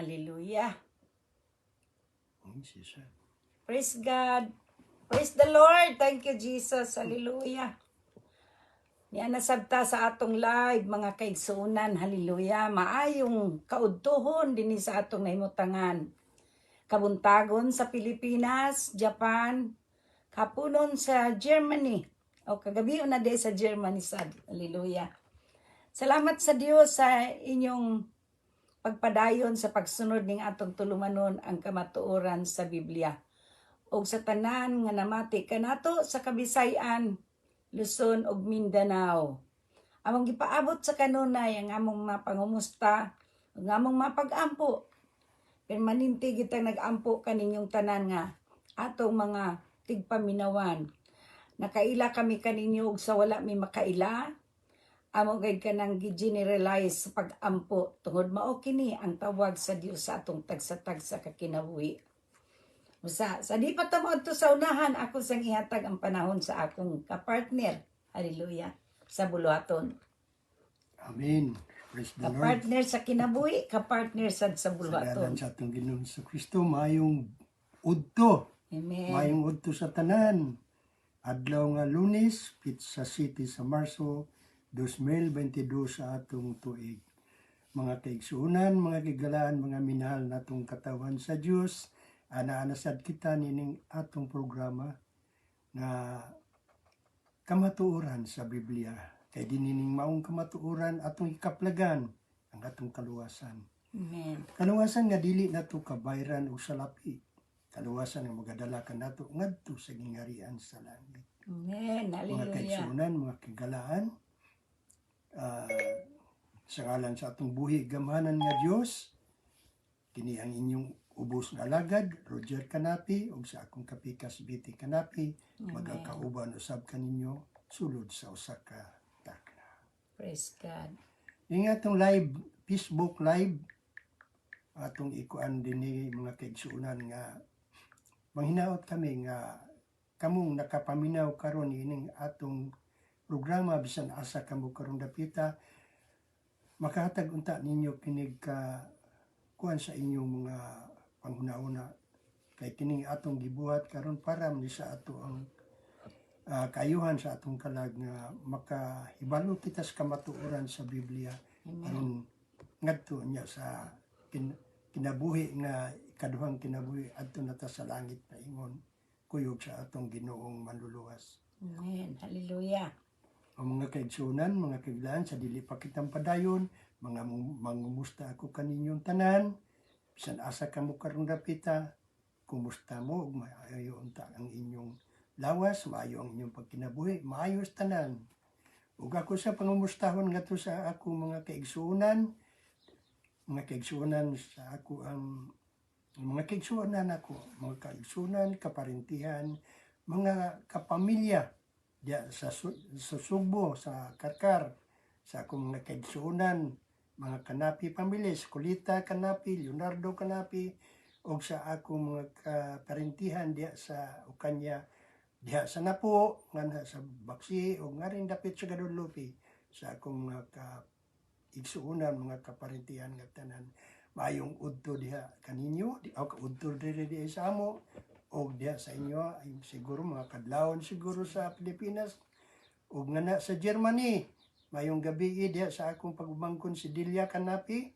Hallelujah. Siya. Praise God. Praise the Lord. Thank you, Jesus. Hallelujah. Yan nasabta sa atong live, mga kaigsuunan. Hallelujah. Maayong kaudtuhon din sa atong nahimutangan. Kabuntagon sa Pilipinas, Japan, kapunon sa Germany. O kagabi na din sa Germany sad. Hallelujah. Salamat sa Dios sa inyong pagpadayon sa pagsunod ning atong tulumanon ang kamatuoran sa Biblia. O sa tanan nga namati kanato sa Kabisayan, Luzon ug Mindanao. Among gipaabot sa kanunay ang among mapangumusta, ang among mapag-ampo. Permanente kitang nag-ampo kaninyong tanan nga atong mga tigpaminawan. Nakaila kami kaninyo ug sa wala mi makaila. Amo gid kanang gi-generalize sa pag-ampo tungod mao kini ang tawag sa Dios sa atong tagsa-tagsa ka kinabuhi. Sa di pa tamo adto sa unahan ako sang ihatag ang panahon sa akong kapartner. Hallelujah. Sa buluhaton. Amen. Praise the Lord. Kapartner sa kinabuhi, kapartner sad sa Sa buluhaton. dalan sa atong Ginoon sa Kristo, mayong udto. Amen. Mayong udto sa tanan. Adlaw nga Lunes, Pizza City sa Marso 2022 sa atong tuig. Mga kaigsuunan, mga kigalaan, mga minahal natong katawan sa Dios, ana-anasad kita nining atong programa na kamatuoran sa Biblia. Kay dinining maong kamatuoran atong ikaplagan ang atong kaluwasan. Amen. Kaluwasan nga dili nato kabayran o salapi. Kaluwasan nga magadala ka nato ngadto sa gingarian sa langit. Amen. Mga Hallelujah. kaigsuunan, mga kigalaan, sa ngalan sa atong buhi gamhanan nga Dios, kini ang inyong ubos nga alagad, Roger Canapi, ug sa akong kapikas Biti Canapi, magkakauban usab kaninyo sulod sa usa ka takna. Praise God. Ning atong live, Facebook live, atong ikuan dinhi mga kaigsuunan nga manghinaot kami nga kamong nakapaminaw karon ining atong programa bisan asa kamo karon dapita, makahatag unta ninyo kinig ka kuan sa inyong mga panghuna-una kay kining atong gibuhat karon para ni sa ato ang kaayuhan sa atong kalag nga makahibalo kita sa kamatuoran sa Biblia aron ngadto niya sa kinabuhi nga ikaduhang kinabuhi adto nata sa langit na ingon kuyog sa atong Ginoong manluluwas. Amen. Hallelujah. Ang mga kaigsunan, mga kaibigan, sa dili pa kitang padayon, mga mangumusta ako kaninyong tanan, bisan asa ka mo karon dapita, kumusta mo, ug maayo unta ang inyong lawas, maayo ang inyong pagkinabuhi, maayos tanan. Ug ako sa pangumustahon ngadto sa ako mga kaigsunan sa ako ang mga kaigsunan ako, mga kaigsunan, kaparintihan, mga kapamilya, diya sa Sugbo, sa Karkar, sa akong mga kaigsunan, mga Canapi pamilya, Escolita Canapi, Leonardo Canapi, o sa akong mga kaparintihan diya sa Ukanya, diya sa Napo, nga sa Baksi, o nga rin dapit sa Gadulupi, sa akong mga kaigsunan, mga kaparintihan nga tanan. Mayong udto diha kaninyo, o udto diri sa amo, o diya sa inyo, ay siguro mga kadlawon siguro sa Pilipinas, o nga na sa Germany, mayong gabi diya sa akong pagumangkon si Delia Canapi,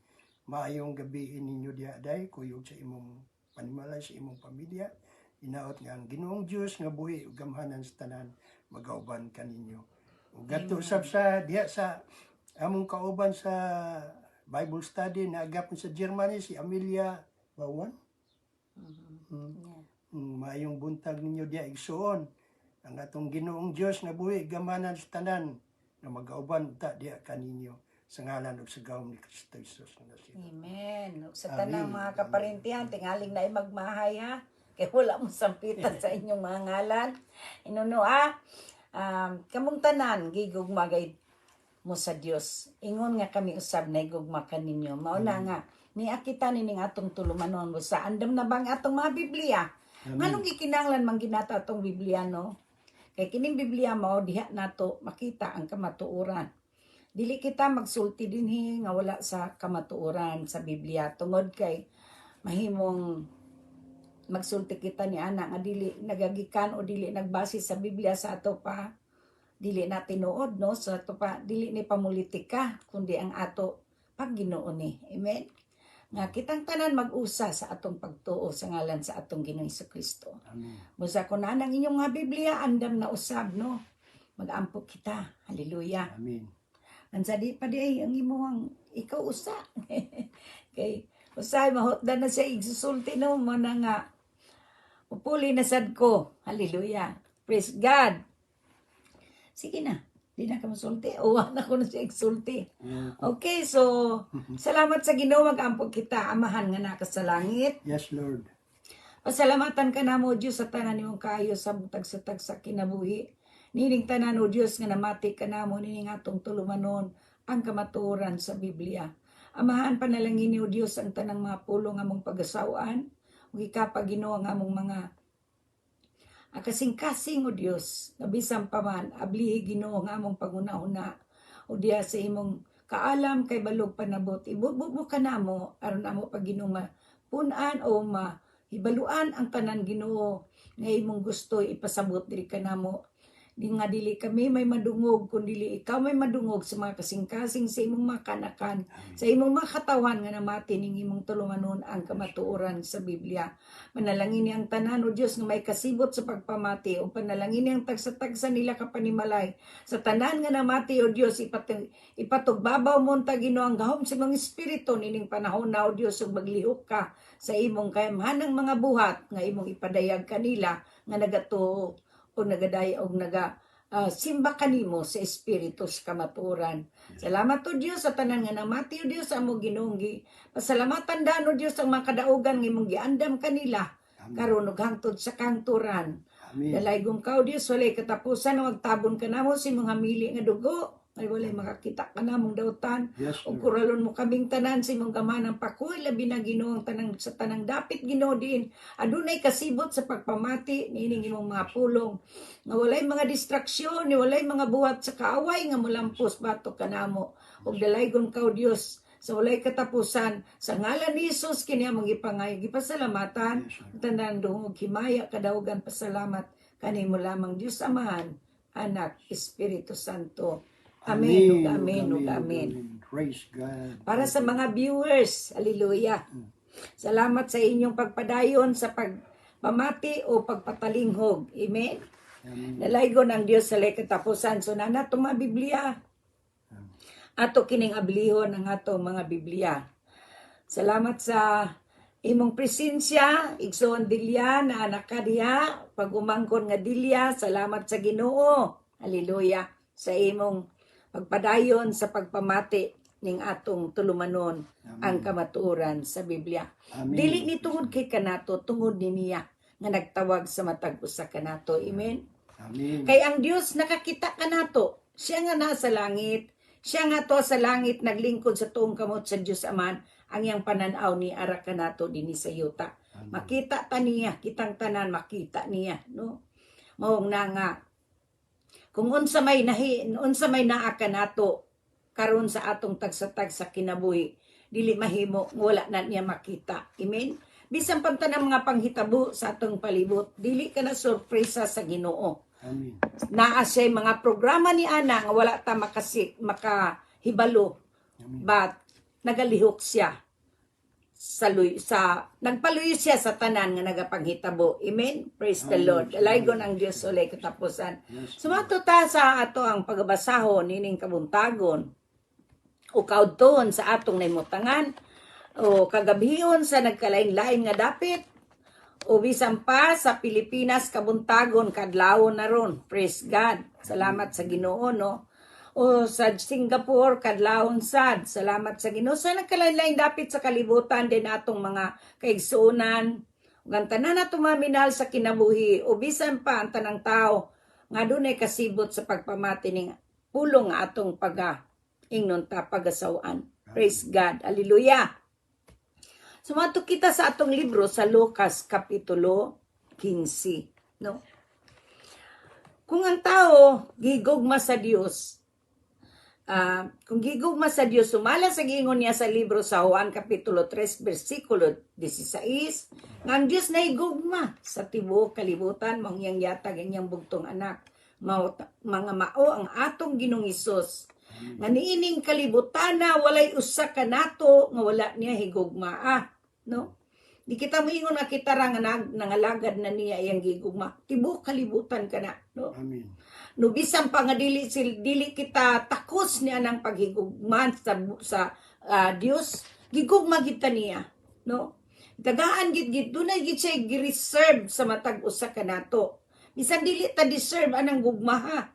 mayong gabi ninyo diya day, kuyog sa imong panimalay sa imong pamilya, inaot nga ang Ginoong Diyos nga buhi ug gamhanan sa tanan, magauban kaninyo. Ug gadto usab sa diya sa among kauban sa Bible study na agapon sa Germany, si Amelia Bawan. Mayong buntag ninyo diya igsuon ang atong Ginoong Dios nga buhi gamanan sa tanan nga magauban ta diya kaninyo sa ngalan ug sa gawom ni Kristo Jesus nga nasilo. Amen. Ug sa Amen. tanang mga kaparintihan, tingaling na magmahay ha. Kay wala mo sampitan sa inyong mga ngalan. Inuno kamong tanan gigugma gay mo sa Dios. Ingon nga kami usab na igugma kaninyo. Mao na nga niakita nining atong tulumanon mo sa andam na bang atong mga Biblia. Nganong gikinahanglan man ginata atong Biblia no? Kay kining Biblia mao diha nato makita ang kamatuoran. Dili kita magsulti dinhi nga wala sa kamatuoran sa Biblia tungod kay mahimong magsulti kita ni ana nga dili nagagikan o dili nagbase sa Biblia sa ato pa dili na tinuod no sa ato pa dili ni pamulitika kundi ang ato pagginoo ni. Amen. Nga kitang tanan mag-usa sa atong pagtuo sa ngalan sa atong Ginoong Kristo. Amen. Busa ko na ang inyong nga Biblia andam na usab no. Mag-ampo kita. Hallelujah. Amen. Ansa di pa di ay ang imong ikaw usa. Kay usay mahotdan na siya igsusulti no mo na nga upuli na sad ko. Hallelujah. Praise God. Sige na. Di na ka masulti. Uwan ako na siya igsulti. Okay, so salamat sa Ginoo mag-ampog kita. Amahan nga naka sa langit. Yes, Lord. Pasalamatan ka na mo, Diyos, sa tanan nimong kayo sa butag-satag sa kinabuhi. Nining tanan, O Diyos, nga namati ka na mo, nining atong tulumanon ang kamatuoran sa Biblia. Amahan panalangin ni O Diyos ang tanang mga pulong among pag-asawaan. Ug ikapag Ginoo ang among mga kasing-kasing O Diyos, nabisang paman, ablihi Ginoo ang among panguna-una. O diya sa imong kaalam kay balog panabot. Ibububo ka na mo, aron amo pag Ginoo mapunan o hibaluan ang tanan Ginoo nga imong gusto ipasabot diri kanamo. Di nga dili kami may madungog kun dili ikaw may madungog sa mga kasing-kasing sa imong mga kanakan, sa imong mga katawan nga namati ning imong tulumanon ang kamatuoran sa Biblia. Manalangin ni ang tanan o Dios nga may kasibot sa pagpamati o panalangin ni ang tagsa-tagsa nila kapanimalay sa tanan nga namati o Dios ipatugbabaw mo ta Ginoo ang gahom sa imong espiritu nining panahon na o Dios ug maglihok ka sa imong kayamahanang mga buhat nga imong ipadayag kanila nga nagatuo o nagadaya o simba kanimo sa espiritu sa kamaturan. Salamat o Diyos sa tanan nga namati o Diyos amo ginunggi. Pasalamatan daan o Diyos ang mga kadaugan nga imong giandam kanila karon ug hangtod sa kanturan. Amen. Dalaygong ka o Diyos walay katapusan ug tabon ka namo sa imong hamili nga dugo. Ay walay makakita ka namong dautan. Yes, O Lord. kuralon mo kaming tanan sa imong gamanang pakuy labi na Ginoo ang tanang sa tanang dapit Ginoo din adunay kasibot sa pagpamati nining imong mga pulong nga walay mga distraksyon ni walay mga buhat sa kaaway nga mulampos batok kanamo ug dalaygon ka o Dios sa walay katapusan sa ngalan ni Hesus kini among ipangay gipasalamatan Yes, Lord. tanan dungog himaya kadaugan pasalamat kanimo lamang Dios Amahan, Anak, Espiritu Santo. Amen, ug amen, ug amen. Praise God. Para sa mga viewers, hallelujah. Salamat sa inyong pagpadayon sa pagpamati o pagpatalinghog. Amen. Amen. Nalaygon ang Dios sa katapusan. So na nato mga Biblia. Ato kining ablihon ang ato mga Biblia. Salamat sa imong presensya, igsoon dilya na anak ka diha, pagumangkon nga dilya, salamat sa Ginoo. Hallelujah. Sa imong pagpadayon sa pagpamati ning atong tulumanon ang kamatuoran sa Biblia. Amen. Dili ni tungod kay kanato, tungod ni niya nga nagtawag sa matag usa kanato. Amen. Amen. Kay ang Dios nakakita kanato. Siya nga nasa langit, siya nga to sa langit naglingkod sa tuong kamot sa Dios Aman, ang iyang pananaw ni ara kanato dinhi sa yuta. Makita ta niya, kitang tanan makita niya, no? Maong na nga kung unsa may naa kanato karon sa atong tagsatag sa kinabuhi, dili mahimo wala na niya makita. Amen. Bisan pa tanang mga panghitabo sa atong palibot, dili ka na sorpresa sa Ginoo. Amen. Naa siya mga programa ni ana nga wala ta makahibalo. But nagalihok siya nagpaluyo siya sa tanan nga nagapanghitabo. Amen. Praise the Lord. Alaygon ang Dios ulay katapusan. Sumato ta sa ato ang pagbasahon nining kabuntagon o kaudton sa atong naimutangan o kagabihon sa nagkalain-lain nga dapit o bisan pa sa Pilipinas kabuntagon kadlawon na ron. Praise God. Salamat sa Ginoo no. O sa Singapore kadlawon sad. Salamat sa Ginoo sa nagkalain-lain dapit sa kalibutan din atong mga kaigsuonan. Ug ang tanan atong maminahal sa kinabuhi o bisan pa ang tanang tao nga dunay kasibot sa pagpamati ning pulong nga atong ingnon ta pagasawan. Praise God. Hallelujah. Sumato kita sa atong libro sa Lucas kapitulo 15, no? Kung ang tao gigugma sa Dios, kung gigugma sa Dios, sumala sa giingon niya sa libro sa Juan Kapitulo 3, versikulo 16, nga ang Dios na higugma sa tibuok kalibutan, mong iyang yatag ang iyang bugtong anak, mga mao ang atong Ginoong Hesus. Nga niining kalibutan na walay usa ka nato nga wala niya higugma. No? Di kita moingon nga kita ra nga nangalagad na niya iyang gigugma. Tibuok kalibutan ka na. No? Amen. No bisan pa nga dili kita takos niya ng paghigugman sa Dios, gigugma kita niya, no? Tagaan gid dunay gid siya gi-reserve sa matag usa ka nato. Bisan dili ta deserve anang gugmaha.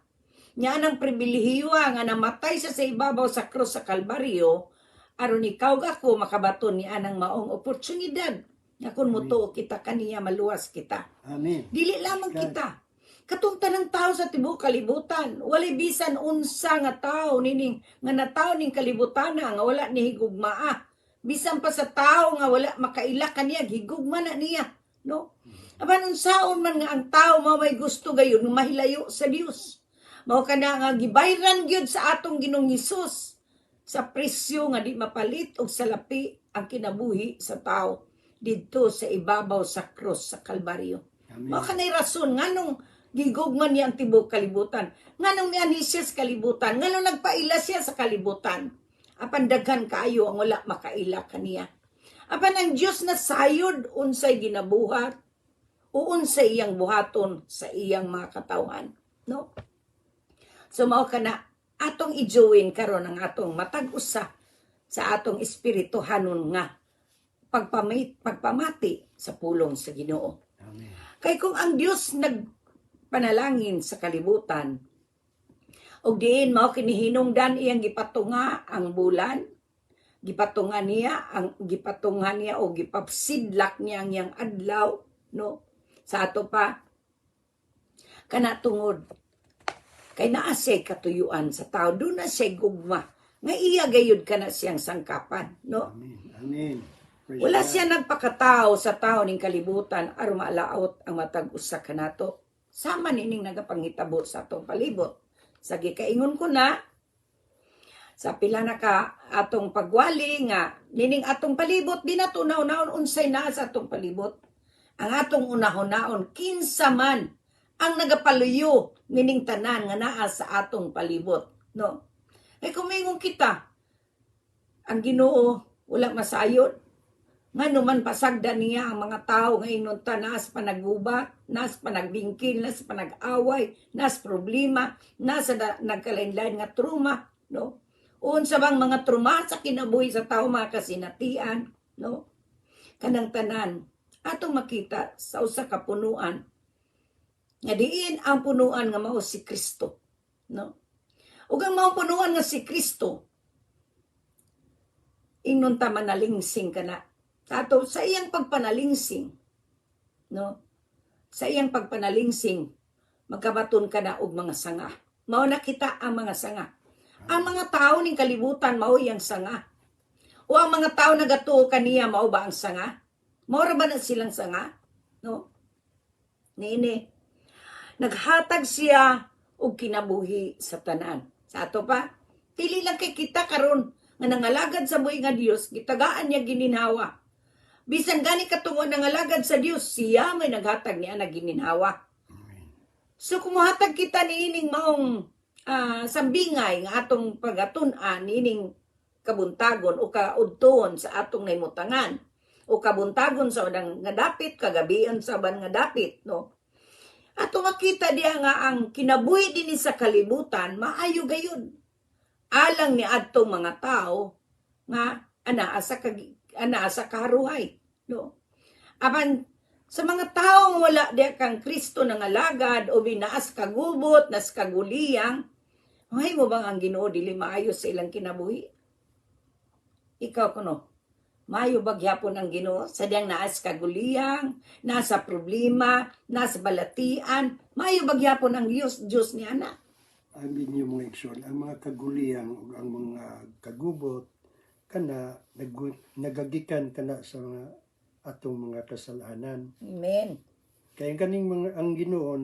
Nya anang pribilehiyo nga namatay siya sa ibabaw sa krus sa Kalbaryo aron ikaw ako makabaton ni anang maong oportunidad nga kun motuo kita kaniya maluwas kita. Amen. Dili lamang kita. Katong tanang tao sa tibuok kalibutan, walay bisan unsa nga tao nining nga nataw ning kalibutan nga wala ni higugmaa. Bisan pa sa tao nga wala makaila kaniya higugma na niya, no? Aban unsaon man nga ang tao mao may gusto gayon mahilayo sa Dios. Mao kana nga gibayran gyud sa atong Ginoong Hesus sa presyo nga di mapalit og salapi ang kinabuhi sa tao didto sa ibabaw sa krus sa Kalbaryo. Mao kanay rason nganong gigugman niya ang tibuok kalibutan. Nganong mianis siya sa kalibutan. Nganong nagpaila siya sa kalibutan. Apan daghan kaayo ang wala makaila kaniya. Apan ang Diyos na sayod unsay ginabuhat o unsay iyang buhaton sa iyang mga katawhan. No? So mao kana atong i-join karon ang atong matag-usa sa atong espirituhanon nga pagpamati sa pulong sa Ginoo. Amen. Kay kung ang Dios panalangin sa kalibutan og diin mao kinihinungdan iyang gipatunga ang bulan, gipatungan niya o gipapsidlak niya ang iyang adlaw, no? Sa ato pa kana tungod kay naa siya katuyuan sa tao, do na siya gugma nga iya gayud kana siyang sangkapan, no? Amen. Amen. Praise Wala God. siya nagpakatao sa tao ning kalibutan aron maalaot ang matag usa kanato. Sama nining nagapangitabo sa atong palibot. Sa gikaingon ko na, sa pila na ka atong pagwali nga, nining atong palibot, di na tunaw-naon unsay na sa atong palibot. Ang atong unahon-naon, kinsa man ang nagapaluyo nining tanan nga naa sa atong palibot. No? Ay kumingon kita, ang Ginoo wala masayod. Nga naman pasagda niya ang mga tao nga inunta nas panaggubat, nas panagbingkil, nas panag-away, nas problema, nas nagkalain-lain nga truma, no? Unsa bang mga truma sa kinabuhi sa tao mga kasinatian, no? Kanang tanan atong makita sa usa ka punuan nga diin ang punuan nga mao si Kristo, no? Ug ang mao punuan nga si Kristo inunta manalingsing kana ato sa iyang pagpanalingsing, no? Sa iyang pagpanalingsing, magkabaton ka na og mga sanga. Mao nakita ang mga sanga. Ang mga tao ning kalibutan mao iyang sanga. O ang mga tao nagatuo kaniya mao ba ang sanga? Mao ra ba na silang sanga? No? Niini. Naghatag siya og kinabuhi sa tanan. Sa ato pa, dili lang kay kita karon nga nangalagad sa buhi nga Dios, gitagaan niya gininhawa. Bisan gani katungod nangalagad sa Dios, siya may naghatag niya na gininhawa. So kung mohatag kita niining maong sambingay nga atong pagatun-an niining kabuntagon o kaudtoon sa atong naimutangan o kabuntagon sa udang nga dapit, kagabian sa uban nga dapit, no? Ato makita diya nga ang kinabuhi dinhi sa kalibutan maayo gayon. Alang ni adtong mga tao nga ana sa kaharuhay, no? Apan sa mga taong wala diya kang Kristo nangalagad o binaas kagubot nas kaguliyang, may mo bang ang Ginoo dili maayo sa ilang kinabuhi? Ikaw kuno, maayo ba gyapon ang Ginoo sa diyang naas kaguliyang, nasa problema, nasa balatian, maayo ba gyapon ang Dios ni ana? Amin yung mga igsoon, ang mga kaguliyang, ang mga kagubot, kana nagagikan kana sa mga atong mga kasalanan. Amen. Kaya kaning mga ang Ginoo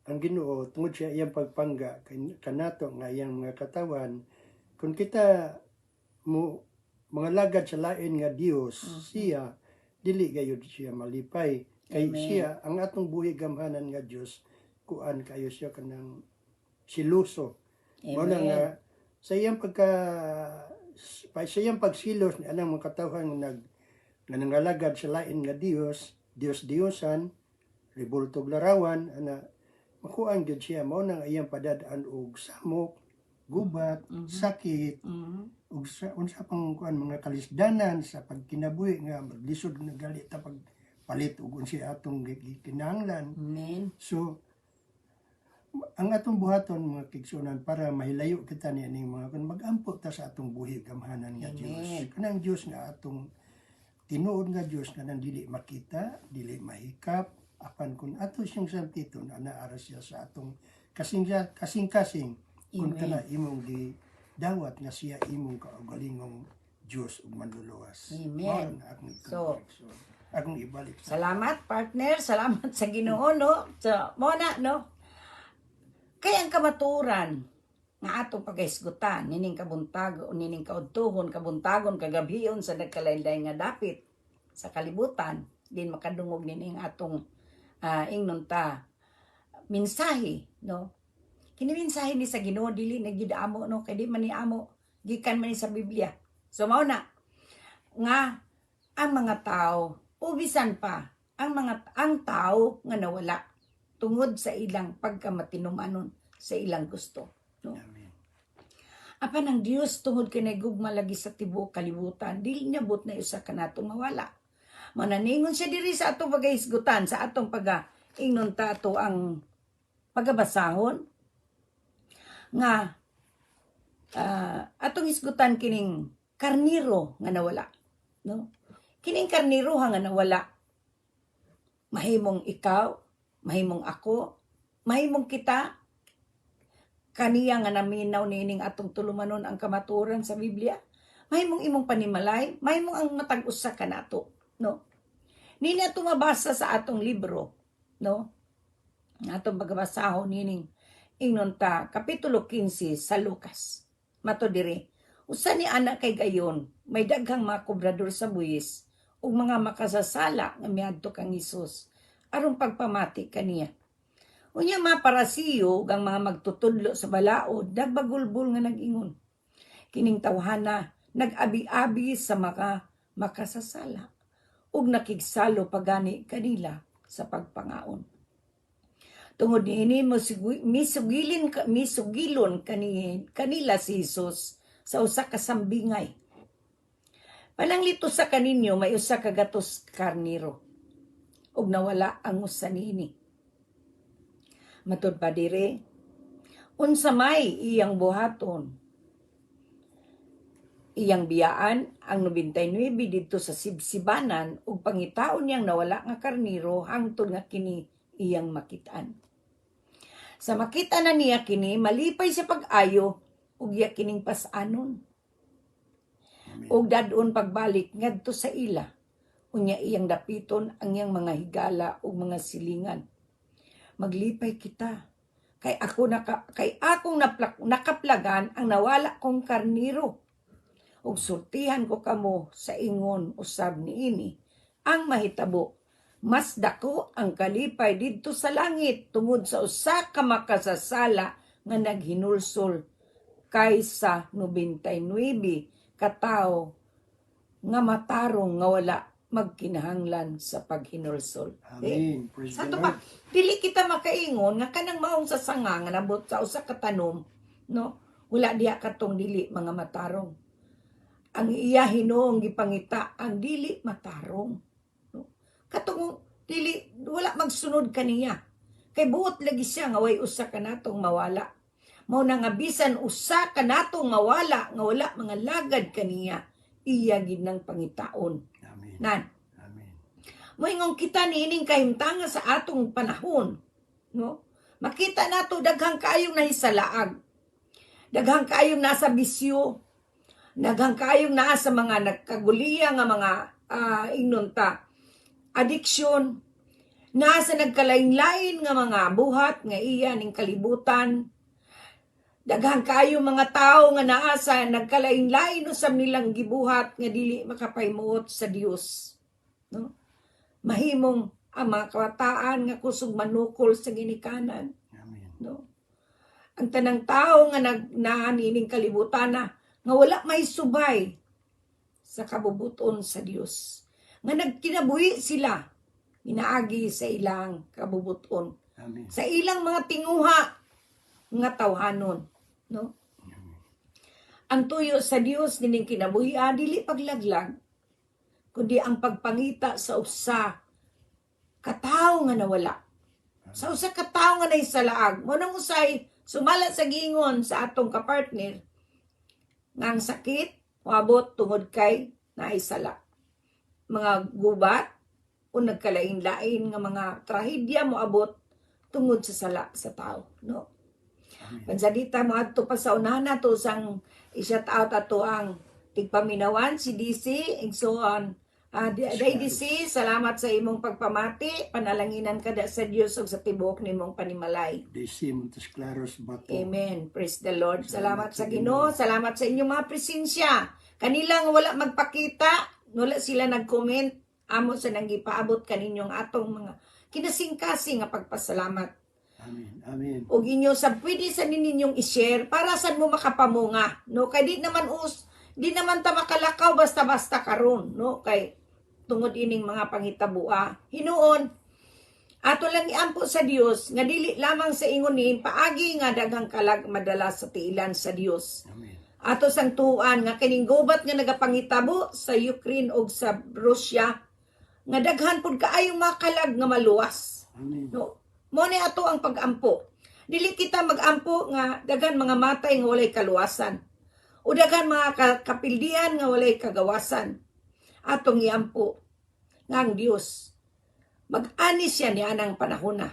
ang Ginoo tungod siya iyang pagpangga kanato nga iyang mga katawan, kung kita mo mga lagad sa lain nga Dios, siya dili gayud siya malipay kay Amen. siya ang atong buhi gamhanan nga Dios, kuan kayo siya kanang siluso. Mao na nga sa iyang sa iyang pagsilos ni anang mga katawhan nga nangalagad sa lain nga Dios, Diyosan, ribultog larawan, ana makuan gyud siya. Mao na nga iyang padadaan og samok, gubat, sakit, ug unsa pang kuan mga kalisdanan sa pagkinabuhi nga maglisod na gali ta pagpalit ug unsa atong kinahanglan. Amen. So ang atong buhaton mga kigsunan para mahilayo kita niining mga kun mag-ampo ta sa atong buhi gamhanan nga Amen. Dios. Kanang Dios nga atong tinuod nga Dios nga nang dili makita, dili mahikap, apan kun ato siyang sampiton ana ara siya sa atong kasing-kasing kun Amen. kana imong dawat nga siya imong kaugalingong Dios ug manluluwas. Amen. Mao ang akong So, akong ibalik sa salamat partner, salamat sa Ginoo no. So, mo na no. Kaya ang kamaturan nga atong pagahisgutan nining kabuntag nining kaudtuhon kabuntagon kagabhion sa nagkalain-lain nga dapit sa kalibutan din makadungog nining atong ingnon ta mensahe no. Kini mensahe ni sa Ginoo dili na gyud amo no, kay di man ni amo gikan man ni sa Biblia. So mao na nga ang mga tao ubisan pa ang tao nga nawala tungod sa ilang pagkamatinumanon sa ilang gusto no. Amen. Apan ang Dios tungod kay nagugma lagi sa tibuok kalibutan dili niya but na usa kanatong mawala. Mananingon siya diri sa atong pagahisgutan sa atong ingnon ta ato ang pagabasahon nga atong hisgutan kining karniro nga nawala no. Kining karniro nga nawala mahimong ikaw, mahimong ako, mahimong kita, kaniya nga naminaw nining atong tulumanon ang kamaturan sa Biblia, mahimong imong panimalay, mahimong ang matag usa kanato no. Nini ato mabasa sa atong libro no, atong pagbasahon nining ingnon ta kapitulo 15 sa Lucas. Mato diri, usa ni anak kay gayon, may daghang mga kobrador sa buhis ug mga makasasala nga miadto kang Hesus aron pagpamati kaniya. Unya mga parasiyo ang mga magtutudlo sa balaod nagbagulbol nga nag-ingon. Kining tawhana nag-abi-abi sa mga makasasala ug nakigsalo pagani kanila sa pagpangaon. Tungod niini misugilon kanila si Hesus sa usa ka sambingay. Pananglito sa kaninyo may usa ka gatos karniro ug nawala ang usa niini. Matud pa dire, unsa may iyang buhaton, iyang biyaan ang 99 didto sa sibsibanan ug pangitaon niyang nawala nga karniro hangtod nga kini iyang makitaan. Sa makita na niya kini, malipay sa pag-ayo ug iya kining pas-anon. Ug dadon pagbalik ngadto sa ila. Unya iyang dapiton ang iyang mga higala ug mga silingan. Maglipay kita. Kay akong nakaplagan ang nawala kong karniro. Ug sultihan ko kamo sa ingon usab niini ang mahitabo. Mas dako ang kalipay didto sa langit tungod sa usa ka makasasala nga naghinulsol kaysa 99 katao nga matarong nga wala magkinahanglan sa paghinulsol. Amen. Praise Sa the to pa, Lord. dili kita makaingon nga kanang maong sa sanga nga nabot sa usa ka tanom, no? Wala diha katong dili mga matarong. Ang iya hinuong gipangita ang dili matarong. No? Katong dili wala magsunod kaniya. Kay buot lagi siya nga way usa kanatong mawala. Mao na nga bisan usa kanatong mawala nga wala mga lagad kaniya, iya gid nang pangitaon. Amen. Nan, Amen. moingon kita niining kahimtanga sa atong panahon, no? Makita nato daghang kaayong nahisalaag. Daghang kaayong nasa bisyo. Daghang kaayong nasa mga nagkaguliya nga mga ingnon ta addiction. Nasa nagkalain-lain nga mga buhat nga iya ning kalibutan. Daghang kayo mga tao nga naa sa nagkalain-lain usab nilang gibuhat nga dili makapaymuot sa Dios. No? Mahimong ang mga kabataan nga kusog manukol sa ginikanan. Amen. No? Ang tanang tao nga naanining kalibutan na nga wala may subay sa kabubuton sa Dios. Nga nagkinabuhi sila inaagi sa ilang kabubuton. Amen. Sa ilang mga tinguha nga tawhanon, no? Ang tuyo sa Dios gining kinabuhi dili paglaglag kundi ang pagpangita sa usa ka tawo nga nawala. Sa usa ka tawo nga naisalaag, mo nang usay sumala sa gingon sa atong kapartner nga ang sakit moabot tungod kay naisala. Mga gubat o nagkalain-lain nga mga trahedya moabot tungod sa sala sa tao, no? Pansadita mo adto pa sa unahan nato sang i-shout out ato ang tigpaminawan si DC igsoon. DC, salamat sa imong pagpamati, panalanginan kada sa Dios ug sa tibuok nimong panimalay. DC Montes Claros Bato. Amen. Praise the Lord. Salamat sa Ginoo, salamat sa inyong mga presensya. Kanila nga wala magpakita, wala sila nag-comment, amo sa nanggipaabot kaninyong atong mga kinasing-kasing nga pagpasalamat. Amen. Amen. Og inyo sa pwede sa ninyong i-share para sa mo makapamunga, no? Kay di naman ta makalakaw basta-basta karon, no? Kay tungod ining mga panghitabua. Hinuon ato lang iampo sa Dios nga dili lamang sa ingonin paagi nga daghang kalag madala sa tiilan sa Dios. Amen. Ato sang tuan nga kining gubat nga nagapangitabo sa Ukraine ug sa Russia nga daghan pud kaayong makalag nga maluwas. Amen. No? Mo ni ato ang pag-ampo. Dili kita mag-ampo nga daghan mga matay nga walay kaluwasan. O daghan mga kapildian nga walay kagawasan. Atong iampo nga ang Dios mag-ani siya ni anang panahon na.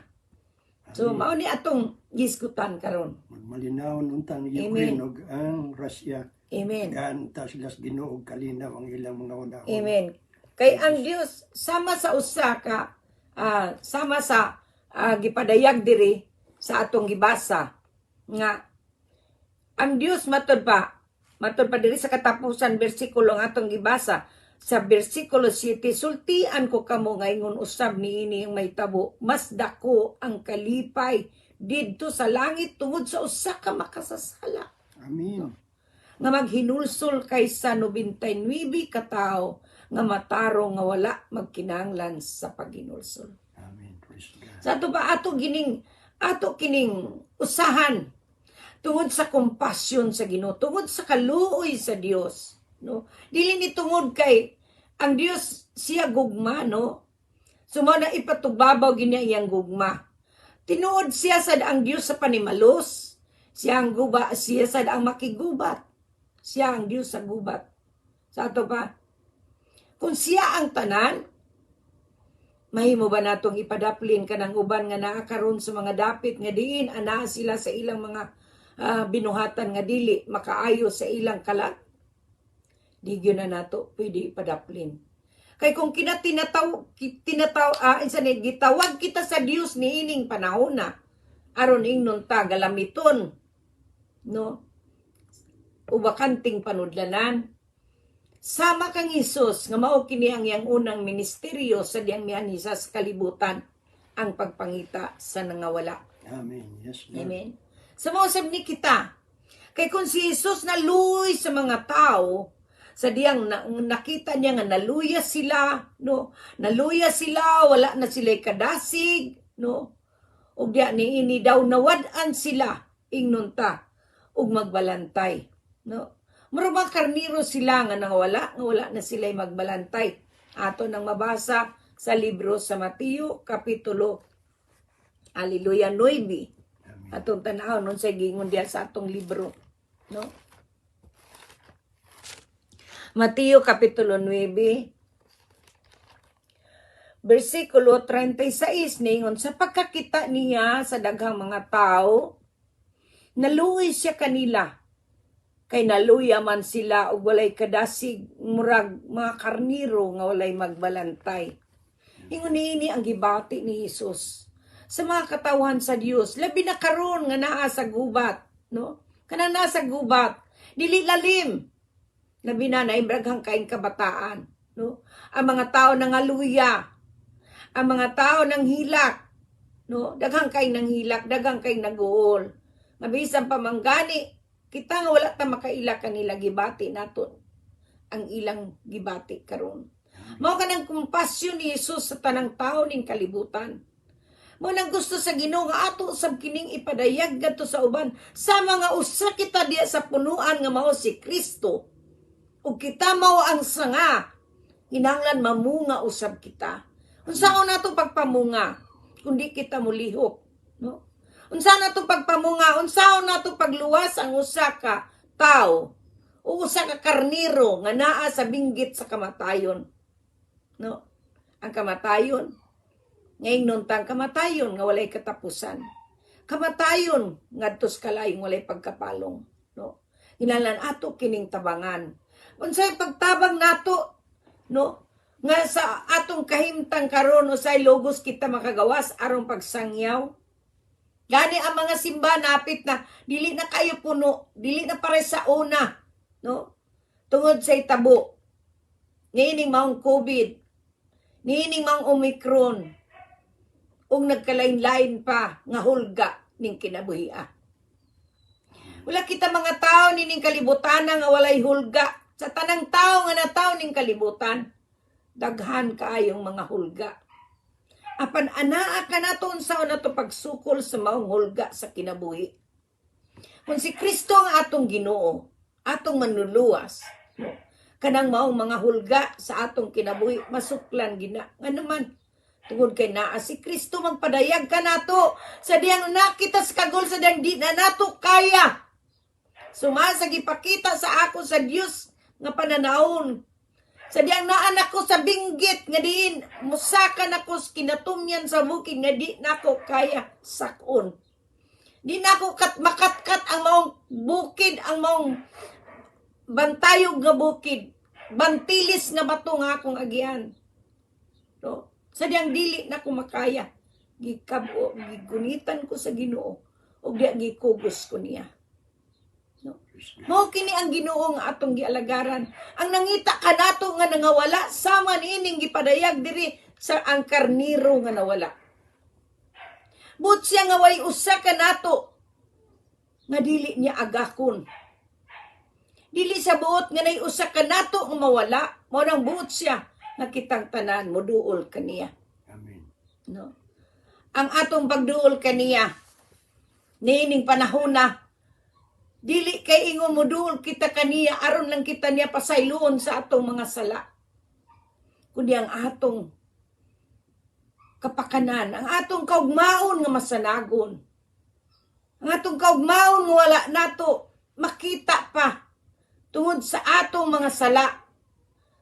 So mao ni atong gisgutan karon. Magmalinaw untang Ukraine ug ang Russia. Amen. Gaan ta sila sa Ginoo ug kalinaw ang ilang mga unahon. Amen. Kay ang Dios sama sa usa ka sama sa gipadayag diri sa atong gibasa nga ang Dios matud pa diri sa katapusan bersikulo nga atong gibasa sa bersikulo 7, sultian ko kamo nga ingon usab niini ang mahitabo mas dako ang kalipay didto sa langit tungod sa usa ka makasasala Amen. nga maghinulsol kaysa 99 ka tawo nga matarong nga wala magkinahanglan sa paghinulsol. Amen. Praise God. Sa ato ba ato kining usahan tungod sa kompasyon sa Ginoo, tungod sa kaluoy sa Dios, no? Dili ni tungod kay ang Dios siya gugma, no? Sumo na ipatugbabaw gini iyang gugma. Tinuod siya sad ang Dios sa panimalos. Siya ang siya sad ang makigubat. Siya ang Dios sa gubat. Sa ato pa, kung siya ang tanan, mahimo ba natong ipadaplin kanang uban nga naa karon sa mga dapit nga diin ana sila sa ilang mga binuhatan nga dili makaayo sa ilang kalag? Di gyud na nato pwede ipadaplin. Kay kung gitawag kita sa Dios niining panahon na aron ingnon ta galamiton, no? Ubakanting panudlanan. Sama kang Hesus nga mao kini ang iyang unang ministeryo sa diyang miani sa kalibutan ang pagpangita sa nangawala. Amen. Yes, Lord. Amen. Sa mausab ni kita. Kay kung si Hesus naluoy sa mga tao, sa diyang nakita niya nga naluya sila, no? Naluya sila, wala na sila kadasig, no? Ug diya niini daw nawad-an sila ingnon ta ug magbalantay, no? Murag karniro sila nga wala na sila magbalantay. Ato nang mabasa sa libro sa Mateo kapitulo 9. Atong tanaw nun sa gingon diya sa atong libro, no? Mateo kapitulo 9 versikulo 36 ningon sa pagkakita niya sa daghang mga tao naluoy siya kanila kay naluya man sila og walay kadasig murag mga karniro nga walay magbalantay. Ingon niini ang gibati ni Jesus sa mga katawhan sa Dios, labi na karon nga naa sa gubat, no? Kanang nasa gubat, dili lalim. Labi na naibraghang kaing kabataan, no? Ang mga tao nangaluya, ang mga tao nang hilak, no? Daghang kaing nang hilak, daghang kaing naguol. Mabisan pamanggani, kita nga wala ta makaila kanila gibati naton ang ilang gibati karon. Mao kanang kumpasyon ni Jesus sa tanang tao ning kalibutan. Mao nang gusto sa Ginoo nga ato sab kining ipadayag gadto sa uban sa mga usa kita diya sa punuan nga mao si Kristo. Ug kita mao ang sanga, kinahanglan mamunga usab kita. Unsaon nato pagpamunga kundi kita mulihok, no? Unsaon nato pagpamunga, unsaon nato pagluwas ang usa ka tawo o usa ka karniro nga naa sa binggit sa kamatayon. No? Ang kamatayon, ngayon nuntang kamatayon nga walay katapusan. Kamatayon ngadtos kalayong walay pagkapalong, no? Hinahanglan ato kining tabangan. Unsay pagtabang nato, no? Nga sa atong kahimtang karon usay logos kita makagawas aron pagsangyaw. Gani ang mga simba napit na dili na kayo puno, dili na pare sa una, no? Tungod sa itabo. Niining maong COVID, niining maong Omicron, ug nagkalain-lain pa nga hulga ning kinabuhia. Wala kita mga tao nining kalibutan nga walay hulga. Sa tanang tao nga nataw ning kalibutan, daghan kaayong mga hulga. Apan anaa ka naton sa nato pagsukol sa maong hulga sa kinabuhi. Kung si Kristo ang atong Ginoo, atong manluluwas, no? Kanang maong mga hulga sa atong kinabuhi, masuklan gina. Nga naman, tungod kay naa si Kristo, magpadayag ka nato sa diyang nakita sa kagol sa diyang di na nato kaya. Sumasag ipakita sa ako sa Dios nga pananaon. Sa diyang naanak ko sa binggit nga diin, musakan ako kinatumyan sa bukid nga di nako kaya sakon. Di nako makatkat ang maong bukid, ang maong bantayog nga bukid, bantilis nga bato nga akong agian. No? Sa diyang dili na ko makaya, gikabo, gigunitan ko sa Ginoo, o gikugos ko niya. No? Mao kini ang Ginoo nga atong gialagaran. Ang nangita kanato nga nangawala, sama niining gipadayag diri sa ang karniro nga nawala. But siya nga way usa kanato nga dili niya agakon. Dili sa buot nga nay usa ka nato nga mawala, mao nang buot siya nga kitang tanan moduol kaniya. Amen. No. Ang atong pagduol kaniya niining panahon na dili kay ingon moduol kita kaniya aron lang kita niya pasayloon sa atong mga sala. Kundi ang atong kapakanan, ang atong kaugmaon nga masanagon. Ang atong kaugmaon nga wala nato makita pa. Tungod sa atong mga sala,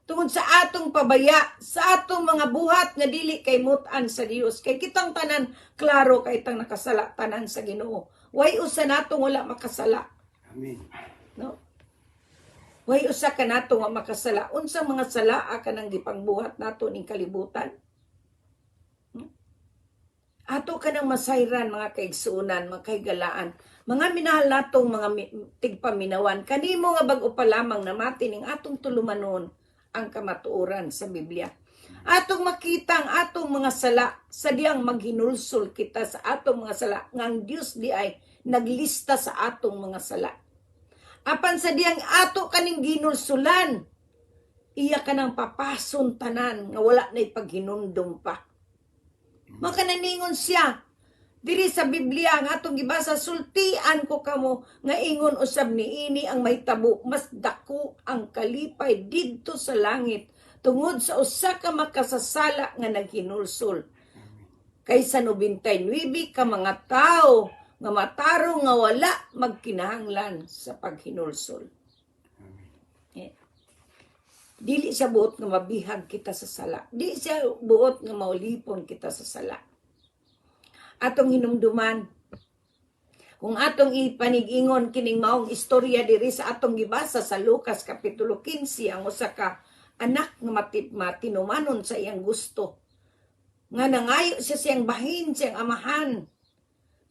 tungod sa atong pabaya, sa atong mga buhat nga dili kay mutan sa Dios. Kay kitang tanan, klaro kay itang nakasala tanan sa Ginoo. Way usa natong wala makasala. Amen. No? Way usa ka nato nga makasala. Unsang mga sala ka nang gipangbuhat nato ning kalibutan? Ato ka nang masayran mga kaigsuunan, mga kaigalaan. Mga minahal natong mga tigpaminawan, kanimo nga bag-o pa lamang namati ning atong tulumanon ang kamatuoran sa Biblia. Atong makita ang atong mga sala sa diyang maghinulsol kita sa atong mga sala nga ang Dios di ay naglista sa atong mga sala. Apan sa diyang ato kaning ginulsulan, iya ka nang papason tanan nga wala na ipaghinumdum pa. Makananingon siya diri sa Biblia nga atong gibasa, sultian ko kamo nga ingon usab niini ang mahitabo mas dako ang kalipay didto sa langit tungod sa usa ka makasasala nga naghinulsol kaysa 99 ka mga tao nga matarong nga wala magkinahanglan sa paghinulsol. Dili siya buot nga mabihag kita sa sala. Dili siya buot nga maulipon kita sa sala. Atong hinumduman, kung atong ipanig-ingon kining maong istorya diri sa atong gibasa sa Lucas Kapitulo 15, ang usa ka anak nga matinumanon sa iyang gusto. nga nangayo siya siyang bahin, siyang amahan.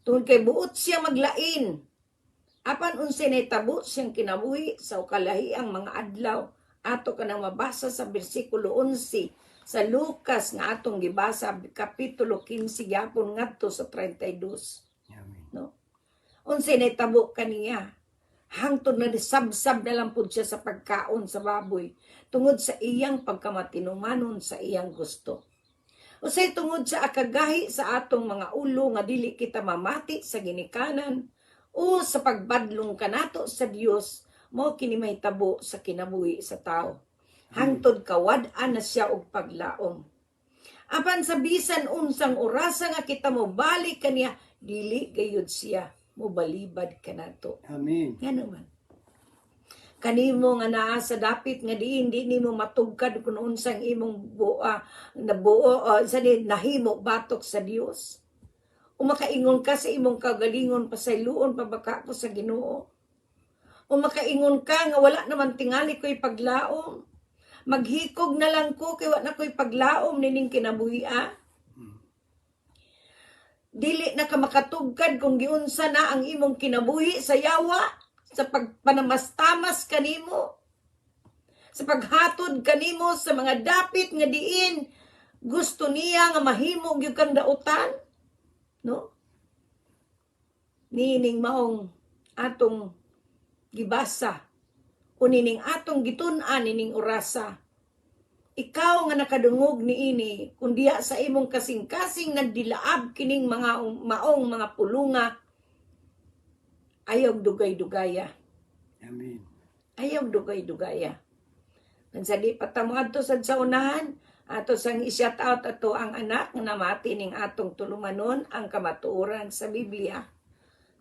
Tungod kay buot siya maglain. Apan unsay nahitabo siyang kinabuhi sa ukalahi ang mga adlaw. Ato ka nang mabasa sa bersikulo 11 sa Lucas nga atong gibasa kapitulo 15 gyapon ngadto sa 32. Amen. No? Unsay nahitabo kaniya? Hangtod na disabsab na lang pud siya sa pagkaon sa baboy tungod sa iyang pagkamatinumanon sa iyang gusto. Usay tungod sa akagahi sa atong mga ulo nga dili kita mamati sa ginikanan o sa pagbadlong kanato sa Dios, mo kini mahitabo sa kinabuhi sa tao. Hangtod kawad-an na siya og paglaom. Apan sa bisan unsang orasa nga kita mo balik kaniya, dili gayud siya mo balibad kanato. Amen. Nga naman. Kanimo nga naa sa dapit nga diin di nimo matugkad kun unsang imong nahimo batok sa Dios. O makaingon ka sa imong kagalingon pasayloon pabaka ko sa Ginoo. O makaingon ka nga wala naman tingali ko'y paglaom. Maghikog na lang ko kay wala na ko'y paglaom nining kinabuhia. Dili na ka makatugkad kung giunsa na ang imong kinabuhi sa yawa, sa pagpanamastamas kanimo, sa paghatod kanimo sa mga dapit nga diin gusto niya nga mahimo gyud kang dautan, no? Nining maong atong gibasa o nining atong gitun-an nining orasa. Ikaw nga nakadungog niini kun diha sa imong kasing-kasing nagdilaab kining mga maong mga pulunga, ayaw dugay-dugaya. Amen. Ayaw dugay-dugaya. Nagsali patamo adto sad sa unahan, ato sang i-shout out ato ang anak nga namati ning atong tulumanon ang kamatuoran sa Biblia.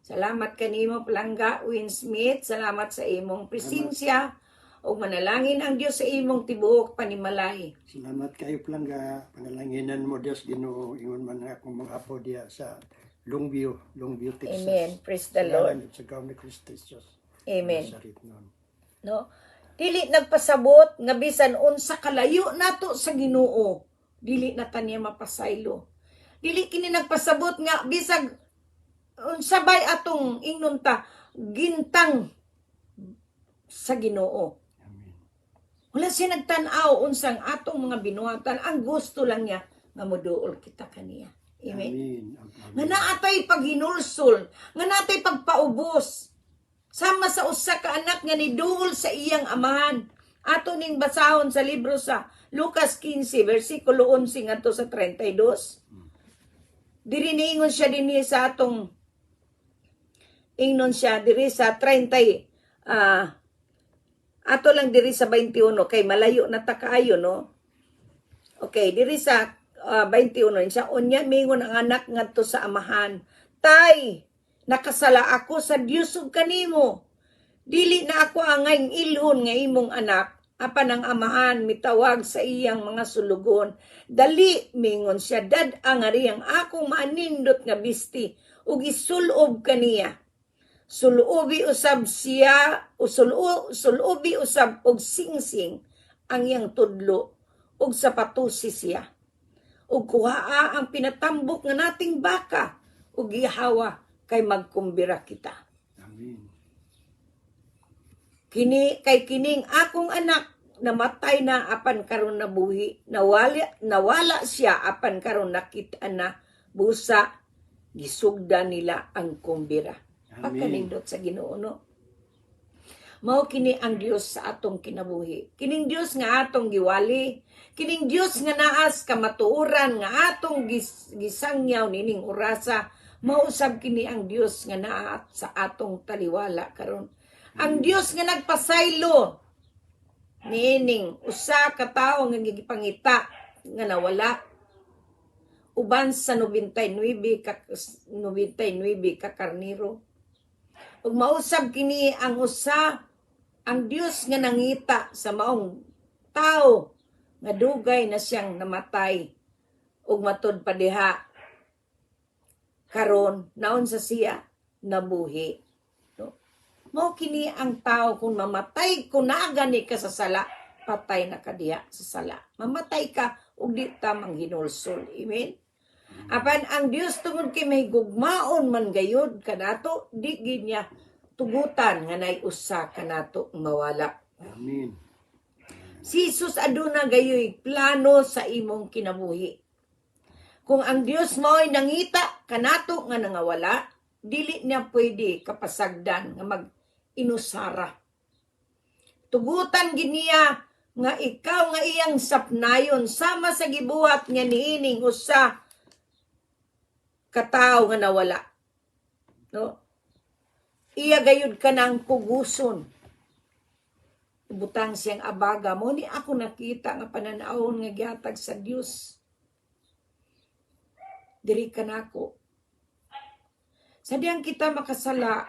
Salamat kanimo Palangga Win Smith, salamat sa imong presensya ug manalangin ang Dios sa imong tibuok panimalay. Salamat kayo Palangga. Panalanginan mo Diyos Ginoo ingon man akong mga apo diya sa Longview, Texas. Amen. Praise the Lord. Salamat sa gaw ni Kristo Jesus. Amen. Nasarit nun. No? Dili nagpasabot nga bisan unsa kalayo nato sa Ginoo, dili na taniya mapasaylo. Dili kini nagpasabot nga bisag unsa bay atong ingnon ta gintang sa Ginoo. Amen. Wala siya nagtan-aw unsang atong mga binuhatan, ang gusto lang niya nga moduol kita kaniya. Amen. Amen. Nga naatay paghinulsol, nga natay pagpaubos. Sama sa usa ka anak nga niduol sa iyang amahan. Ato ning basahon sa libro sa Lucas 15 versikulo 11 ngadto sa 32. Diri niingon siya dinhi sa atong ingnon siya diri sa 30 ato lang diri sa 21 kay malayo na ta kaayo, no? Okay, diri sa 21 siya unya mingon ang anak ngadto sa amahan, "Tay, nakasala ako sa Dios ug kanimo. Dili na ako angay ilhon nga imong anak." Apan ang amahan mitawag sa iyang mga sulugon. "Dali," mingon siya, "dad-a nga riyang akong manindot nga bisti ug isulob kaniya." Sulubi usab siya, sulubi usab og singsing ang iyang tudlo ug sapatusi siya. Ug kuhaa ang pinatambok nga nating baka ug gihawa kay magkumbira kita. Amen. Kining akong anak namatay na apan karon nabuhi, nawala siya apan karon nakita na busa gisugda nila ang kumbira. Amen. Pagkanindot sa Ginoo, no? Mao kini ang Dios sa atong kinabuhi. Kining Dios nga atong giwali, kining Dios nga naas kamatuoran nga atong gisangyaw nining orasa, mausab kini ang Dios nga naa sa atong taliwala karon. Ang Dios nga nagpasaylo nining usa ka tawo nga gigipangita nga nawala uban sa 99 ka karniro. Ug mausab kini ang usa ang Dios nga nangita sa maong tao nga dugay na siyang namatay ug matud pa diha karon naon sa siya nabuhi, no? Mao kini ang tao kung mamatay kun naagani ka sa sala patay na ka diha sa sala. Mamatay ka ug di ta manghinulsol. Amen. Apan ang Dios tungod kay may gugmaon man gayud kanato, di gid niya tugutan nga nay usa kanato mawala. Amen. Si Jesus aduna gayoy plano sa imong kinabuhi. Kung ang Dios mao'y nangita kanato nga nangawala, dili niya pwede kapasagdan nga mag-inusara. Tugutan giniya nga ikaw nga iyang sapnayon sama sa gibuhat nga niining usa katawo nga nawala. No? Iya gayud ka ng puguson. Butang siyang abaga mo ni ako nakita nga pananahon nga gihatag sa Dios. Diri ka nako. Sa diyang kita makasala,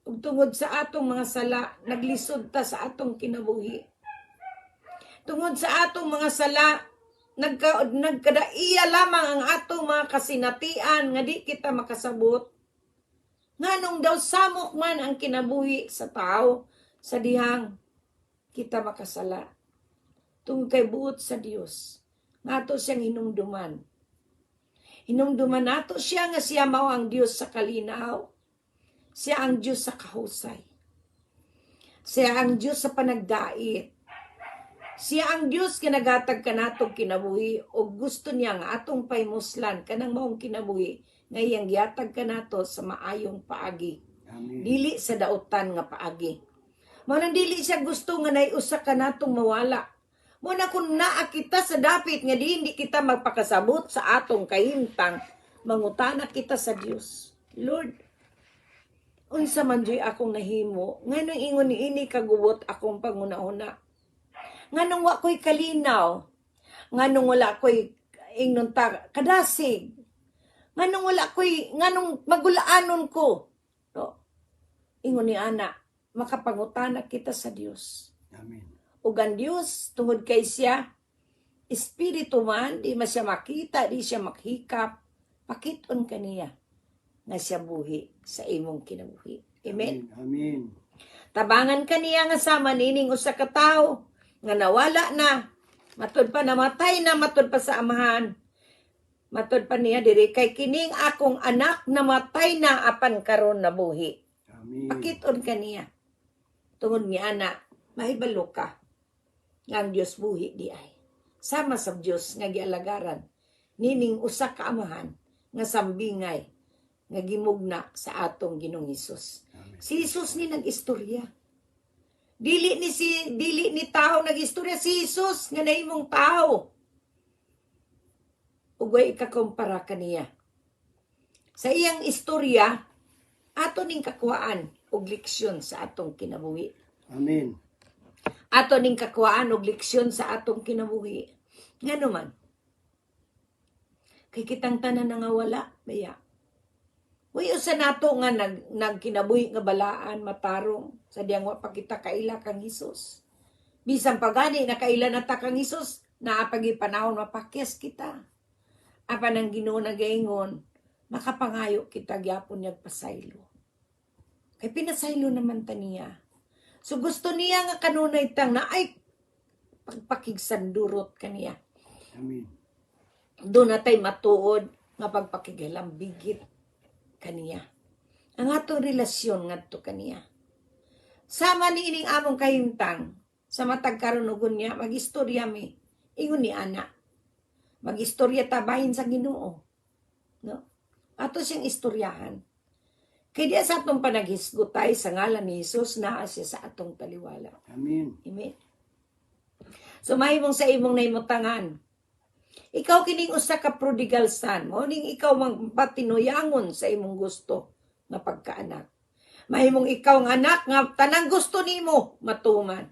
ug tungod sa atong mga sala, naglisod ta sa atong kinabuhi. Tungod sa atong mga sala, nagkadaiya lamang ang atong mga kasinatian nga di kita makasabot. Nganong daw samok man ang kinabuhi sa tao, sa dihang kita makasala. Tungod kay buot sa Dios, nga ato siyang hinumduman. Hinumduman nato siya nga siya mao ang Dios sa kalinaw. Siya ang Diyos sa kahusay. Siya ang Diyos sa panagdait. Siya ang Diyos kinagatag kanatong kinabuhi o gusto niya nga atong paymuslan kanang maong kinabuhi nga iyang gihatag kanato sa maayong paagi. Amen. Dili sa dautan nga paagi. Mao nang dili siya gusto nga naiusa kanatong mawala. Mo na kung naa kita sa dapit nga di kita magpakasabot sa atong kahimtang, mangutana kita sa Dios. Lord, unsa man joy akong nahimo, nganong ingon niini kagubot akong pangunahuna. Nganong wa ko'y kalinaw, nganong wala ko'y ingnon ta kadasig, nganong magulaanon ko. No? Ingon ni ana, makapangutana kita sa Dios. Amen. Ug ang Dios tungod kay siya espiritu man, di man siya makita, di siya makhikap, pakiton kaniya nga siya buhi sa imong kinabuhi. Amen. Amen. Tabangan kaniya nga sama nining usa ka tawo nga nawala na, matud pa namatay na, matud pa sa amahan. Matud pa niya diri kay kining akong anak namatay na apan karon nabuhi. Amen. Pakiton kaniya. Tungod ni ana, mahibalo ka nga ang Dios buhi di ay. Sama sa Dios nga gialagaran nining usa ka amahan nga sambingay nga gimugna sa atong Ginoong Hesus. Amen. Si Hesus ni nag-istorya. Dili ni tao nag-istorya, si Hesus nga nahimong tao. Ug way ikakumpara kaniya. Sa iyang istorya, ato ning kakuhaan og leksyon sa atong kinabuhi. Amen. Ato ning kakuhaan og leksyon sa atong kinabuhi. Ngano man? Kay kitang tanan nga wala, baya. Uy, usa nato nga nagkinabuhi nga balaan, matarong, sa diyang wa pa kita kaila kang Hesus. Bisan pagani na kaila na ta kang Hesus, naapagi panahon mapakyas kita. Apan ang Ginoo nagaingon, makapangayo kita gyapon niyag pasaylo. Kay pinasaylo naman ta niya. So gusto niya nga kanunay tang na ay pagpakigsandurot kaniya. Amen. Doon natay matuod nga pagpakigilambigit kaniya. Ang atong relasyon ngadto kaniya. Sama ni ining among kahimtang sa matag karon ug niya magistorya mi. Ingon ni ana. Magistorya ta bahin sa Ginoo. No? Ato siyang istoryahan. Kay di sa atong panaghisgutay sa ngalan ni Hesus naa siya sa atong taliwala. Amen. Amen. So mahimong sa imong naimutangan. Ikaw kining usa ka prodigal son, mo ning ikaw magpatinuyangon sa imong gusto nga pagkaanak. Mahimong ikaw nga anak nga tanang gusto nimo matuman.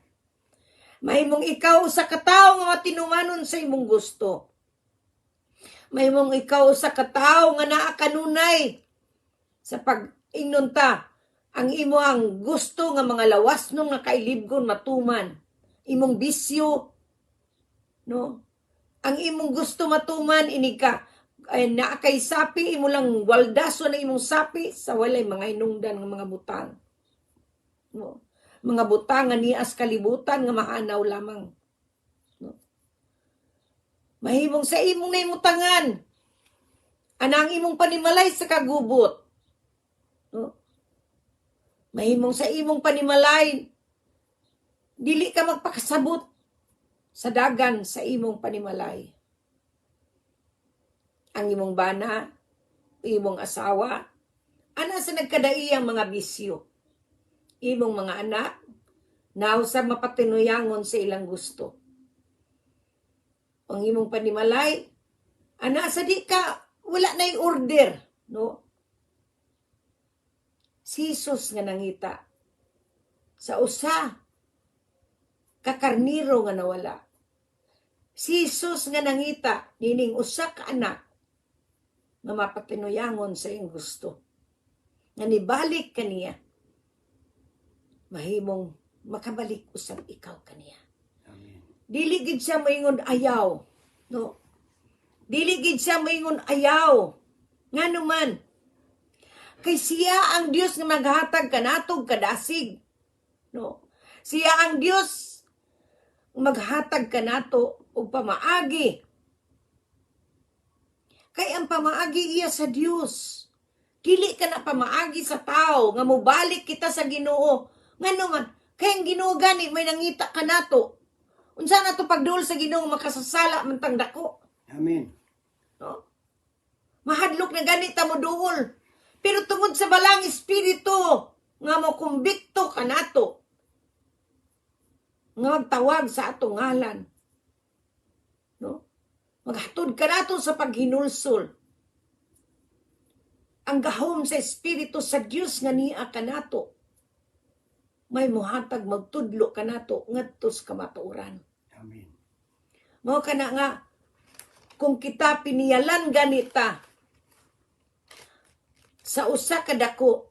Mahimong ikaw usa ka tawo nga matinumanon sa imong gusto. Mahimong ikaw usa ka tawo nga naa kanunay sa pag-ingnon ta ang imo ang gusto nga mga lawas nung nakailibgon matuman. Imong bisyo, no? Ang imong gusto matuman ini ka ay naa kay sapi imo lang waldaso na imong sapi sa walay mga inungdan nga mga butang. No? mga butangan ni as kalibutan nga mahanaw lamang. No? Mahimong sa imong naimutangan, anang imong panimalay sa kagubot. No? Mahimong sa imong panimalay, dili ka magpakasabot sa dagan sa imong panimalay. Ang imong bana, imong asawa, ana sa nagkadaiyang mga bisyo. Imong mga anak, nausab mapatinuyangon sa ilang gusto. Ang imong panimalay, ana sa di ka, wala na'y order, no? Si Jesus nga nangita, sa usa, kakarniro nga nawala. Si Jesus nga nangita, nining usa ka anak, nga mapatinuyangon sa iyong gusto. Nga nibalik kaniya, mahimong makabalik usab ikaw kaniya. Amen. Dili gid siya moingon ayaw, no? Dili gid siya moingon ayaw. Nganuman, kay siya ang Dios nga maghatag kanatog kadasig, no? Siya ang Dios maghatag kanato og pamaagi. Kay ang pamaagi iya sa Dios. Dili ka na pamaagi sa tao nga mobalik kita sa Ginoo. Nganuman, kay ang Ginoo gani may nangita kanato. Unsa na to pagduol sa Ginoo makasasala man tang dako. Amen. No? Mahadlok na gani ta mo duol. Pero tungod sa balang espiritu nga mo kumbikto kanato. Nga magtawag sa atong ngalan. No? Maghatod kanato sa paghinulsol. Ang gahom sa espiritu sa Dios nga niya kanato. May muhatag magtudlo kanato ngadto sa kamatuoran. Amen. Mao kana nga kung kita piniyalan ganita sa usa ka dako,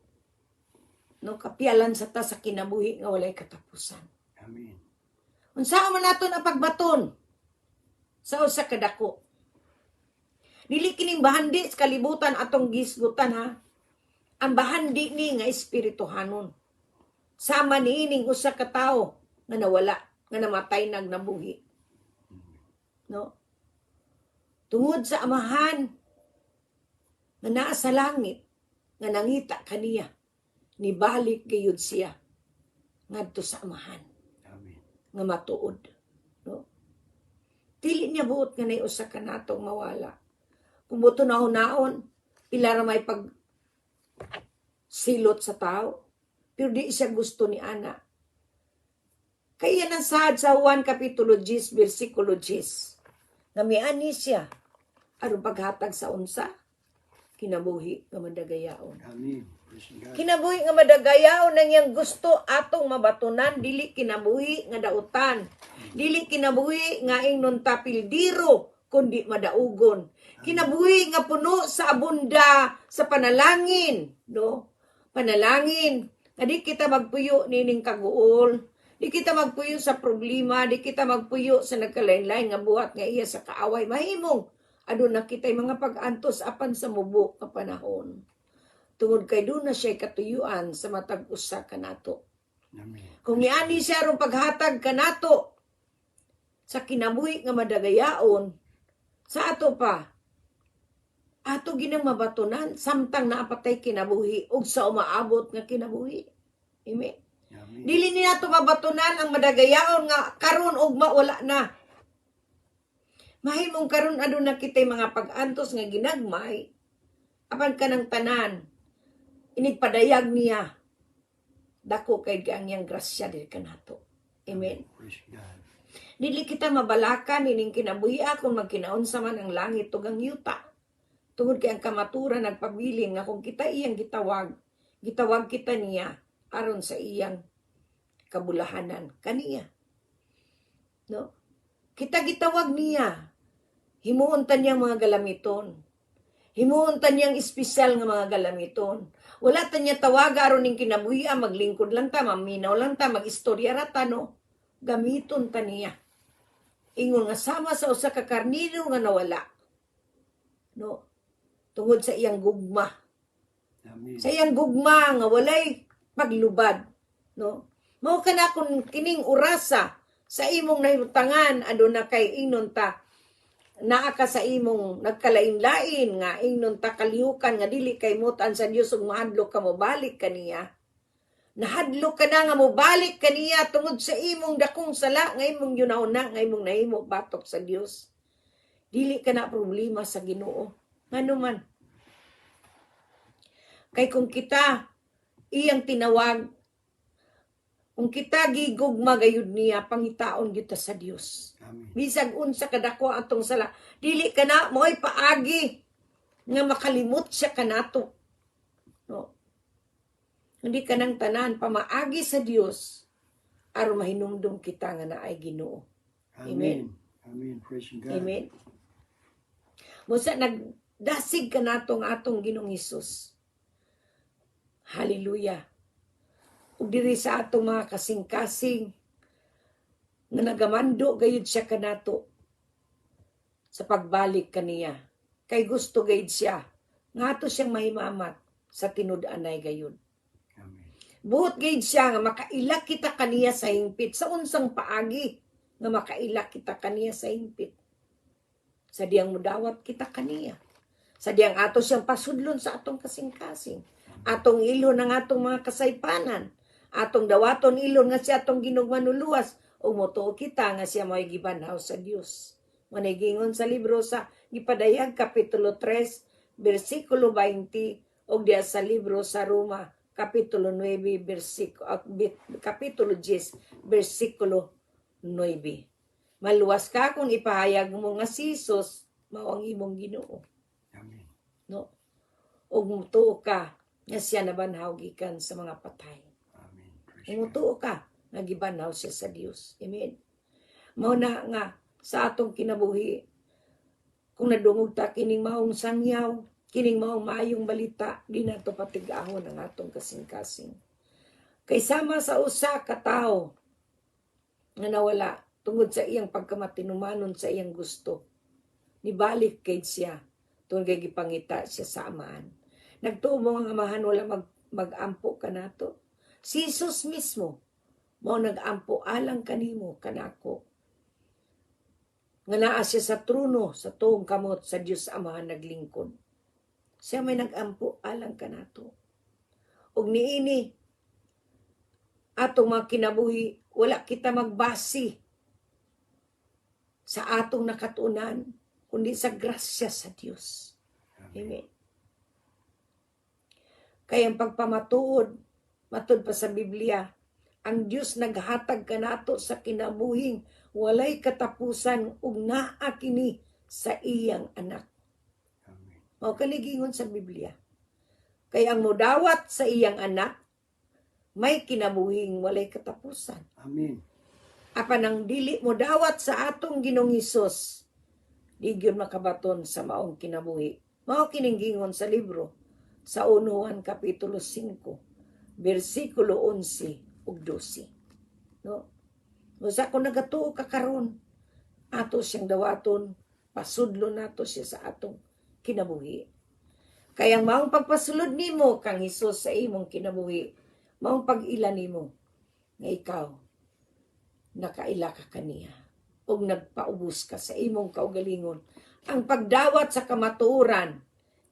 no, kapialan sa ta sa kinabuhi nga walay katapusan. Amen. Unsa man naton ang pagbaton sa usa ka dako? Dili kining bahandi sa kalibutan atong gisgutan ha. Ang bahandi ni nga espirituhanon. Sama niining usa ka tawo nga nawala, nga namatay nagnabuhi. No? Tungod sa amahan nga naa sa langit nga nangita kaniya, nibalik gayud siya ngadto sa amahan. Amen. Nga matuod, no? Dili niya buot nga nay usa ka natong mawala. Kung buto na hunaon, pila ra may pag silot sa tao, pero di siya gusto ni ana. Kaya yan ang sahad sa Juan Kapitulo 10, versikulo 10. Nga miani siya, aron paghatag sa unsa, kinabuhi nga madagayaon. Amen. Praise God. Kinabuhi nga madagayaon ang iyang gusto atong mabatunan, dili kinabuhi nga dautan. Dili kinabuhi nga ingnon tapildiro, kundi madaugon. Kinabuhi nga puno sa abunda sa panalangin, no? Panalangin. Nga di kita magpuyo nining kaguol, di kita magpuyo sa problema, di kita magpuyo sa nagkalain-lain nga buhat nga iya sa kaaway. Mahimong adun na kita'y mga pag-antos apan sa mubo ka panahon. Tungod kay doon na siya katuyuan sa matag usa kanato. Amen. Kung miani siya ron paghatag kanato sa kinabuhi nga madagayaon, sa ato pa, ato ginang mabatunan, samtang naapatay kinabuhi, ug sa umaabot nga kinabuhi. Amen. Amen. Dili niya ito mabatunan ang madagayaon nga karon ug mawala na. Mahimong karon adun na kitay mga pag-antos nga ginagmay, apan kanang tanan, inigpadayag niya, dako kay gangyang grasya diri kanato. Amen. Praise God. Dili kita mabalakan ining kinabuhi kung magkinaunsa man ang langit ug ang yuta. Tungod kay ang kamaturan nagpabilin nga kung kita iyang gitawag kita niya aron sa iyang kabulahanan kaniya. No? Kita gitawag niya. Himuon ta niyang mga galamiton. Himuon ta niyang espesyal nga mga galamiton. Wala ta niya tawag aron ning kinabuhi maglingkod lang ta, maminaw lang ta, magistorya ra ta, no? Gamiton ta niya. Ingon nga sama sa usa ka karniro nga nawala. No? Tungod sa iyang gugma. Amen. Sa iyang gugma nga walay paglubad, no? Mao kana kun kining orasa sa imong nahimutangan aduna kay ingnon ta naa ka sa imong nagkalain-lain nga ingnon ta kalihukan nga dili kay mutan sa Dios ug mahadlok ka mo balik kaniya. Nahadlok ka na nga mo balik kaniya tungod sa imong dakong sala nga imong yunahuna nga imong nahimo batok sa Dios. Dili ka na problema sa Ginoo. Ngano man. Kay kung kita iyang tinawag, kung kita gigugma gayud niya, pangitaon kita sa Dios. Amen. Bisag unsa kadako atong sala, dili ka na mo'y paagi nga makalimot siya kanato. No. Hindi ka nang tanan pamaagi sa Dios aron mahinumdum kita nga naay Ginoo. Amen. Amen. Praise God. Amen. Musa nagdasig ka nato nga atong Ginoong Hesus. Hallelujah. Ug diri sa atong mga kasing-kasing nga nagamando gayud siya kanato sa pagbalik kaniya. Kay gusto gayud siya nga ato siyang mahimamat sa tinud-anay gayud. Amen. Buot gayud siya nga makailak kita kaniya sa hingpit sa unsang paagi nga makailak kita kaniya sa hingpit. Sa diyang mudawat kita kaniya. Sa diyang ato siyang pasudlon sa atong kasing-kasing. Atong ilon ang atong mga kasaypanan. Atong dawaton ilon nga siya atong ginugmanuluwas. O motuo kita nga siya mo'y gibanhaw sa Dios. Manigingon sa libro sa Gipadayag Kapitulo 3, versikulo 20. O diya sa libro sa Roma, Kapitulo 9, Kapitulo 10, versikulo 9. Maluwas ka kung ipahayag mo nga si Jesus, mao ang imong Ginoo. Amen. No? O mutuo ka nga siya nabanhaw gikan sa mga patay. Amen. Praise God. Umutuo ka nga gibanhaw siya sa Dios. Amen. Mao na nga sa atong kinabuhi kung nadungog ta kining maong sangyaw, kining maong maayong balita, di nato patigahon ang atong kasing-kasing. Kay sama sa usa ka tawo nga nawala tungod sa iyang pagkamatinumanon sa iyang gusto. Nibalik kay siya tungod kay gipangita siya sa amahan. Nagtuo mo ang amahan wala mag-ampo kanato. Si Jesus mismo mao nag-ampo alang kanimo kanako. Nga naa siya sa trono sa tuong kamot sa Dios Amahan naglingkod. Siya may nag-ampo alang kanato. Og niini atong mga kinabuhi wala kita magbasi sa atong nakatunan kundi sa grasya sa Dios. Amen. Kaya ang pagpamatuod, matud pa sa Biblia, ang Dios naghatag kanato sa kinabuhing walay katapusan ug naa kini sa iyang anak. Amen. Mao kaligingon sa Biblia. Kaya ang modawat sa iyang anak may kinabuhing walay katapusan. Amen. Apan ang dili modawat sa atong Ginoong Hesus, di gyud makabaton sa maong kinabuhi. Mao kining gingon sa libro sa Unuan Kapitulo 5, versikulo 11 ug 12. No? Usa ko nagatuo ka karon, ato siyang dawaton, pasudlo nato siya sa atong kinabuhi. Kaya ang maong pagpasulod nimo kang Hesus sa imong kinabuhi, maong pag-ila nimo nga ikaw nakaila ka kaniya ug nagpaubos ka sa imong kaugalingon. Ang pagdawat sa kamatuoran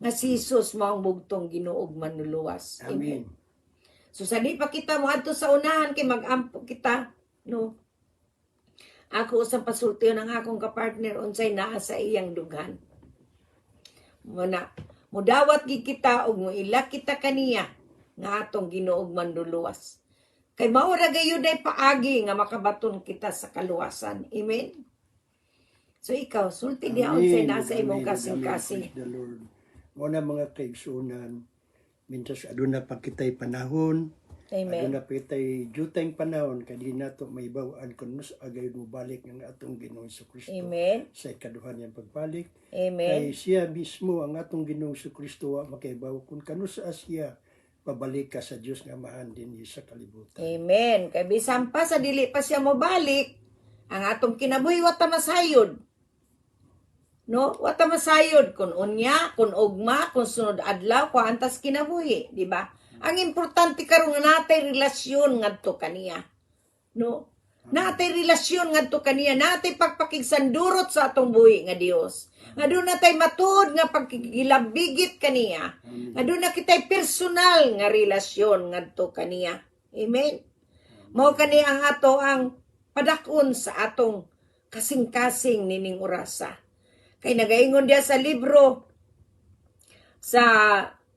nga si Jesus maong bugtong Ginoo ug manluluwas. Amen. So sa di pa kita moadto sa unahan kay mag-ampo kita, no? Ako usang pasultiyon ang akong kapartner unsay naa sa iyang dughan. Muna, mudawat gid kita ug moila kita kaniya nga atong Ginoo ug manluluwas. Kay mao ra gayud ay paagi nga makabaton kita sa kaluwasan. Amen. So ikaw sulti diha unsay nasa imong kasing-kasing. Praise the Lord. Muna mga kaigsunan, mintas aduna pa kitay panahon, Amen. aduna pa kitay jutay panahon, kadi nato may bawaan kung nus agay balik ng atong Ginoong Kristo Amen. sa ikaduhan niyang pagbalik. Amen. Kay siya mismo ang atong Ginoong Kristo wa makaibaw kung kanus siya pabalik ka sa Dios nga mahan din sa kalibutan. Amen. Kay bisan pa sa dili pa siya mobalik, ang atong kinabuhi wa ta masayod. No, wa ta masayod kun unya, kun ugma, kun sunod adlaw, kun antas kinabuhi, di ba? Ang importante karon nga natay relasyon ngadto kaniya. no? Natay relasyon ngadto kaniya, natay pagpakigsandurot sa atong buhi nga Dios. Nga doon natay matud nga pagkikilabigit kaniya. Nga doon na kitay personal nga relasyon ngadto kaniya. Amen. Mao kani ang ato ang padakon sa atong kasing-kasing nining orasa. Kay nagaingon dia sa libro sa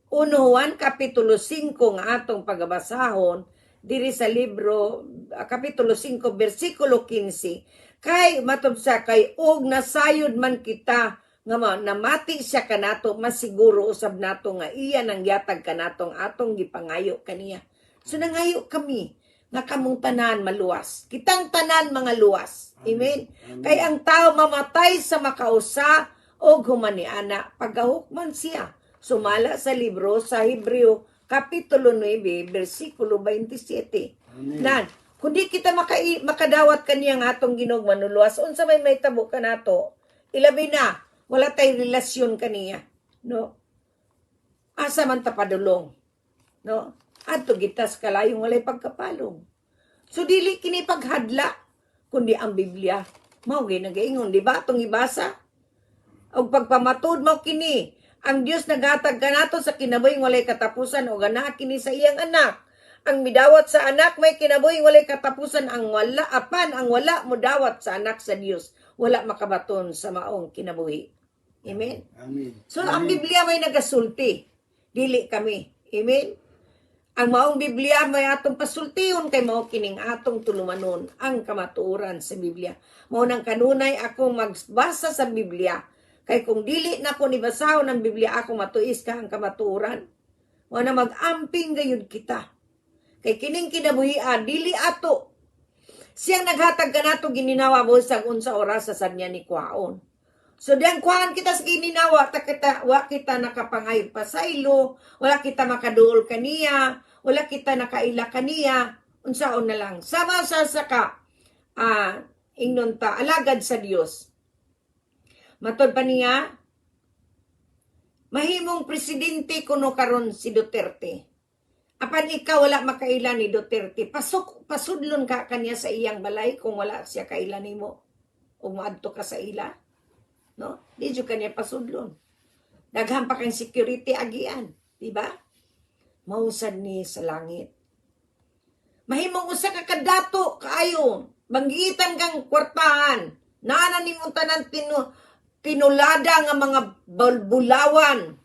1 Juan kapitulo 5 nga atong pagabasahon diri sa libro kapitulo 5 bersikulo 15 kay matubsa kay og nasayod man kita nga namati siya kanato masiguro usab nato nga iya nang yatag kanatong atong gipangayo kaniya. So nangayo kami nga kamong tanan maluwas. Kitang tanan mga luwas. Amen. Kay ang tao mamatay sa makausa o humaniana pagahukman siya. Sumala sa libro sa Hebreo kapitulo 9 bersikulo 27. Nan, kundi kita makadawat kaniya nga atong Ginoong manuluwas, unsa may tabo kanato? Ilabi na, wala tay relasyon kaniya, no? Asa man ta padulong, no? Adto gitas kalayong walay pagkapalong. So dili kini paghadla kundi ang Biblia mao ginagaingon, di ba? Atong ibasa og pagpamatud mo kini ang Dios naghatag kanato sa kinabuhing walay katapusan o gana kini sa iyang anak. Ang midawat sa anak may kinabuhing walay katapusan, ang wala apan ang wala modawat sa anak sa Dios wala makabaton sa maong kinabuhi. Amen. Amen. So ang Biblia may nagasulti, dili kami. Amen. Ang maong Biblia may atong pasultihon kay mao kining atong tulumanon ang kamatuoran sa Biblia. Mao nang kanunay ako magbasa sa Biblia. Kay kung dili na ko nibasahon ang Biblia ako matuis ka ang kamatuoran. Mao na magamping gayud kita. Kay kining kinabuhian dili ato. Siyang naghatag kanato gininawa mo sa unsa oras sa niya ni kwaon. So diyan kuhaan kita sa gininawa, wa kita nakapangayog pasaylo, wala kita makaduol kaniya, wala kita nakaila kaniya, unsaon na lang. Sama sa saka, ingnon ta, alagad sa Dios. Matod pa niya, mahimong presidente kuno karon si Duterte. Apan ikaw wala makaila ni Duterte, pasudlon ka kaniya sa iyang balay kung wala siya kaila nimo. O maadto ka sa ila. No? Di jud kaniya pasudlon. Daghan pa kang security agian, di ba? Mausad ni sa langit. Mahimong usa ka kadato kaayo, banggitan kang kwartahan. Naana nimo tanan tinulada nga mga bulawan.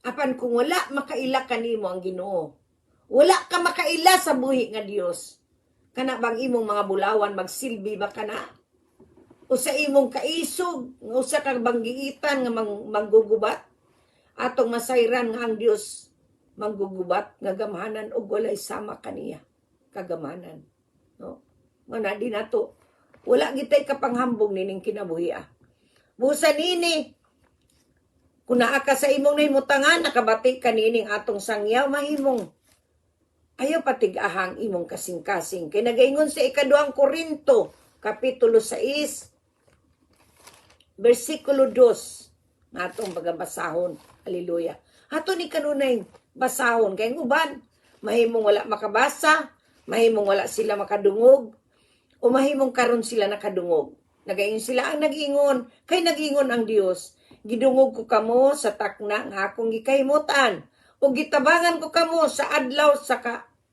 Apan kung wala makaila kanimo ang Ginoo, wala ka makaila sa buhi nga Dios. Kana bang imong mga bulawan magsilbi ba kana? O sa imong kaisog, nga usa ka banggiitan nga manggugubat, atong masayran nga ang Dios manggugubat nga gamhanan og walay sama kaniya kagamanan, no? Mana di nato wala gitay kapanghambog nining kinabuhi. Busa nini kung naa ka sa imong nahimutangan nakabati kanining atong sangyaw mahimong ayaw patig-ahang imong kasing-kasing kay nagaingon sa ikaduhang Korinto kapitulo 6 bersikulo 2 na atong pagabasahon. Hallelujah. Ato ni kanunay basahon kay uban mahimong wala makabasa, mahimong wala sila makadungog o mahimong karon sila nakadungog. Nagaingon sila ang nagingon kay nagingon ang Dios. Gidungog ko kamo sa takna nga akong gikaymutan o gitabangan ko kamo sa adlaw sa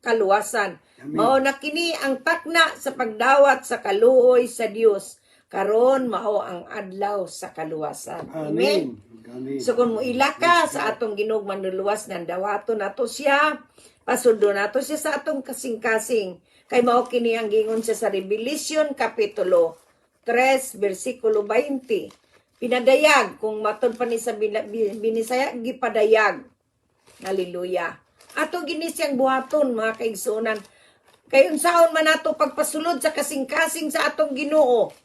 kaluwasan. Mao na kini ang takna sa pagdawat sa kaluoy sa Dios. Karon mao ang adlaw sa kaluwasan. Amen. So kung muila ka sa atong Ginoong manluluwas nan dawaton nato siya, pasudlo nato siya sa atong kasing-kasing. Kay mao kini ang gingon siya sa Revelation kapitulo 3 bersikulo 20. Pinadayag kung matud pa ni sa binisaya gipadayag. Hallelujah. Ato gini siyang buhaton mga kaigsunan. Kay unsaon man nato pagpasulod sa kasing-kasing sa atong Ginoo.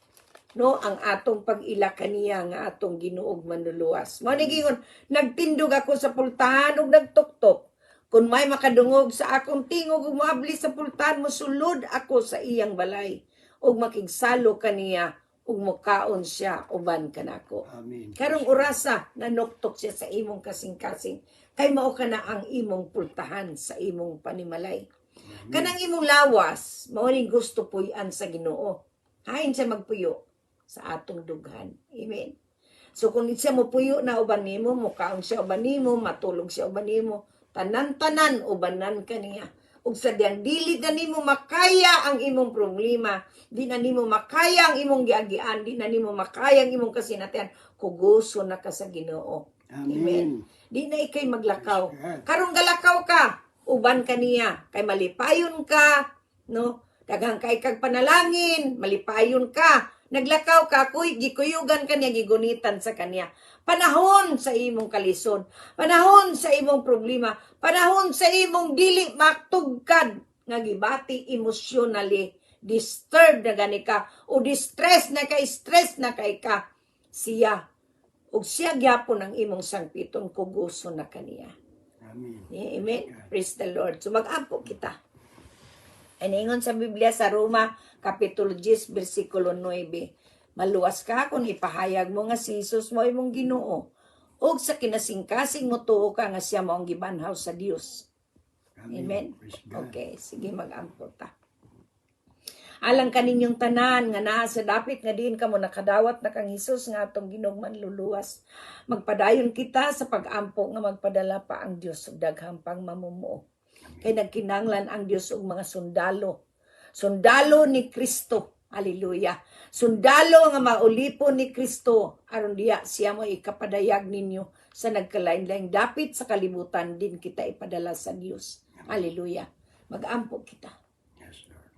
No, ang atong pag-ila kaniya nga atong Ginuog manluluwas. Mao ni gingon, nagtindog ako sa pultahan ug nagtuktok. Kung may makadungog sa akong tingog ug moabli sa pultahan, mosulod ako sa iyang balay ug makigsalo kaniya ug mokaon siya uban kanako. Amen. Karong orasa nanuktok siya sa imong kasing-kasing. Kay mao kana ang imong pultahan sa imong panimalay. Kanang imong lawas, mao ni gusto puy-an sa Ginoo. Hain siya magpuyo sa atong dughan. Amen. So kung siya mo puyo na uban nimo, mukaon siya uban nimo, matulog siya uban nimo, tanan-tanan ubanan kaniya. Ug sadyang dili na nimo makaya ang imong problema, di na nimo makaya ang imong giagian, di na nimo makaya ang imong kasinatian, kuguso na ka sa Ginoo. Amen. Di na ikay maglakaw. Praise God. Karong galakaw ka, uban kaniya, kay malipayon ka, no? Daghang kay kag panalangin, malipayon ka. Naglakaw ka, gikuyugan kaniya, gigunitan sa kaniya. Panahon sa imong kalisod, panahon sa imong problema, panahon sa imong dili maktugkad nga gibati emotionally, disturbed na gani ka, o distress na kay stress na kay ka, siya, ug siya gyapon ang imong sangpiton, kuguso na kaniya. Amen. Amen. Praise the Lord. So mag-ampo kita. Iningon sa Biblia sa Roma, Kapitulo 10, versikulo 9. Maluwas ka kung ipahayag mo nga si Jesus mo imong Ginoo. Ug sa kinasingkasing mo tuo ka nga siya mo ang gibanhaw sa Dios. Amen. Praise God. Okay, sige mag-ampo ta. Alang kaninyong tanan nga naa sa dapit nga diin kamo nakadawat na kang Hesus nga atong ginugman luluwas. Magpadayon kita sa pag-ampo nga magpadala pa ang Dios ug daghang pang mamumuo. Kay nagkinanglan ang Dios og mga sundalo. Sundalo ni Kristo. Hallelujah. Sundalo nga maulipon ni Kristo aron diya siya mo ikapadayag ninyo sa nagkalain-laing dapit sa kalibutan din kita ipadala sa Dios. Hallelujah. Mag-ampo kita. Yes, Lord.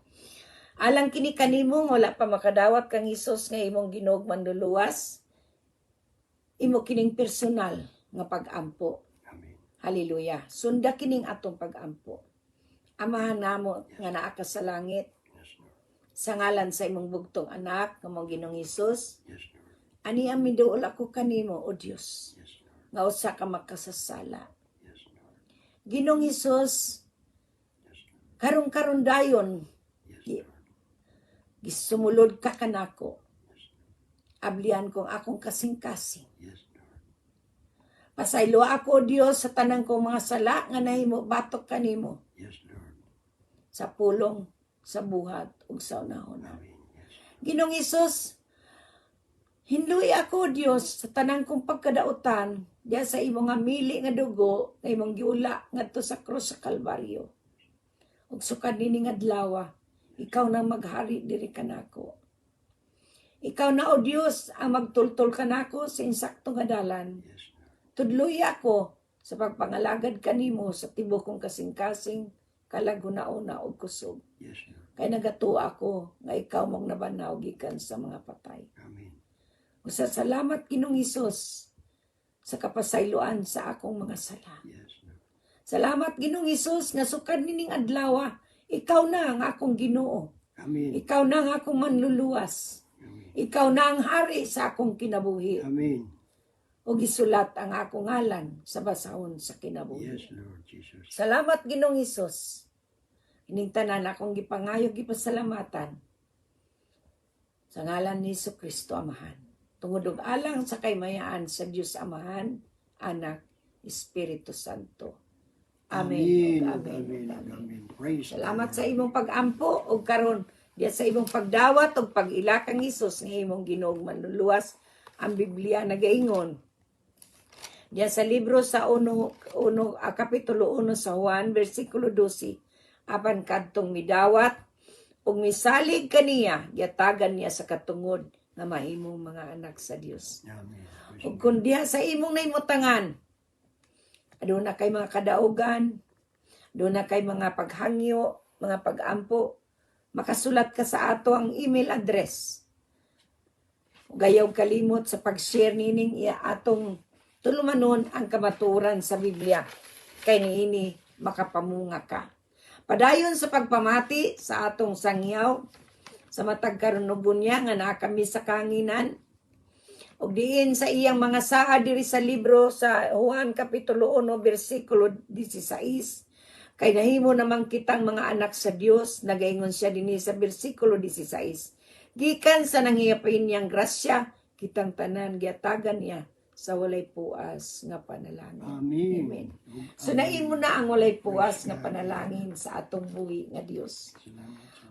Alang kini kanimo wala pa makadawat kang Hesus nga imong Ginoo manluluwas. Imo kining personal nga pag-ampo. Amen. Hallelujah. Sunda kining atong pag-ampo. Amahan namo nga naa ka sa langit, Yes, Lord. sa ngalan sa imong bugtong anak nga mong Ginoong Hesus, Yes, Lord. ani ang miduol ako kanimo o Dios Yes, Lord. nga usa ka makasasala. Yes, Lord. Ginoong Hesus, Yes, Lord. karong dayon Yes, Lord. gisumulod ka kanako. Ablian kong akong kasing-kasing. Yes, Lord. Pasaylo ako Dios sa tanang kong mga sala nga nahimo batok kanimo Yes, Lord. sa pulong, sa buhat ug sa unahon. Amen. Yes. Ginoong Hesus, hinluy ako Dios sa tanang kong pagkadautan diya sa imong nga mili nga dugo nga imong giula ngadto sa krus sa Kalbaryo. Ug sukad nining adlaw, ikaw nang maghari diri kanako. Ikaw na o Dios ang magtultol kanako sa insakto nga dalan. Yes, Lord. Tudloy ako sa pagpangalagad kanimo sa tibok kong kasing-kasing, kalaguna-una o kusog. Yes, Lord. Kay nagatuwa ako nga ikaw mong nabanaw gikan sa mga patay. Amen. Usa salamat Ginoong Hesus sa kapasayloan sa akong mga sala. Yes, Lord. Salamat Ginoong Hesus nga sukad nining adlaw, ikaw na ang akong Ginoo. Amen. Ikaw na ang akong manluluwas. Amen. Ikaw na ang hari sa akong kinabuhi. Amen. O gisulat ang akong ngalan sa basahon sa kinabuhi. Yes, Lord Jesus. Salamat Ginoong Hesus. Ining tanan akong gipangayo gipasalamatan sa ngalan ni Jesucristo Amahan. Tungod og alang sa kaymayaan sa Dios Amahan, Anak, Espiritu Santo. Amen. Amen. ug Amen. Amen. ug Amen. Amen. Praise Salamat God. sa imong pag-ampo ug karon diya sa imong pagdawat ug pag-ila kang Hesus nga imong Ginoong manluluwas. Ang Biblia nagaingon diya sa libro sa kapitulo 1 sa Juan versikulo 12, apan kadtong midawat ug misalig kaniya giatagan niya sa katungod nga mahimong mga anak sa Dios. Amen. Praise Ug God. kun diha sa imong naimutangan, aduna kay mga kadaugan, aduna kay mga paghangyo, mga pag-ampo, makasulat ka sa ato ang email address. Gayaw kalimot sa pag-share nining atong tulumanon ang kamaturan sa Biblia. Kay niini makapamunga ka. Padayon sa pagpamati sa atong sangyaw, sa matag karunugon niya nga naa kami sa kanginan, ug diin sa iyang mga saa diri sa libro sa Juan kapitulo 1 bersikulo 16, kay nahimo namang kitang mga anak sa Dios, nagaingon siya dinhi sa bersikulo 16. Gikan sa nangyapin niyang grasya, kitang tanan giatagan niya sa walay puas nga panalangin. Amen. Amen. So naimo na ang walay puas nga panalangin sa atong buhi nga Dios.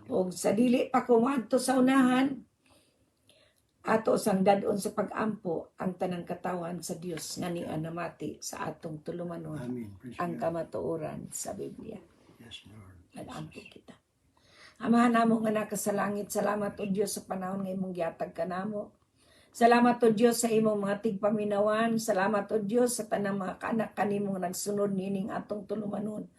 Og sa dili pa kumadto sa unahan, ato sang dadon sa pagampo ang tanang katawan sa Dios nga niya namati sa atong tulumanon Amen. Praise ang God. kamatuoran sa Biblia. Yes, Lord. Nag-ampo kita. Amahan namo nga naka sa langit, salamat o Dios sa panahon nga imong gihatag kanamo. Salamat o Dios sa imong mga tigpaminawan. Salamat o Dios sa tanang mga kaanak kanimo nga nagsunod nining atong tulumanon.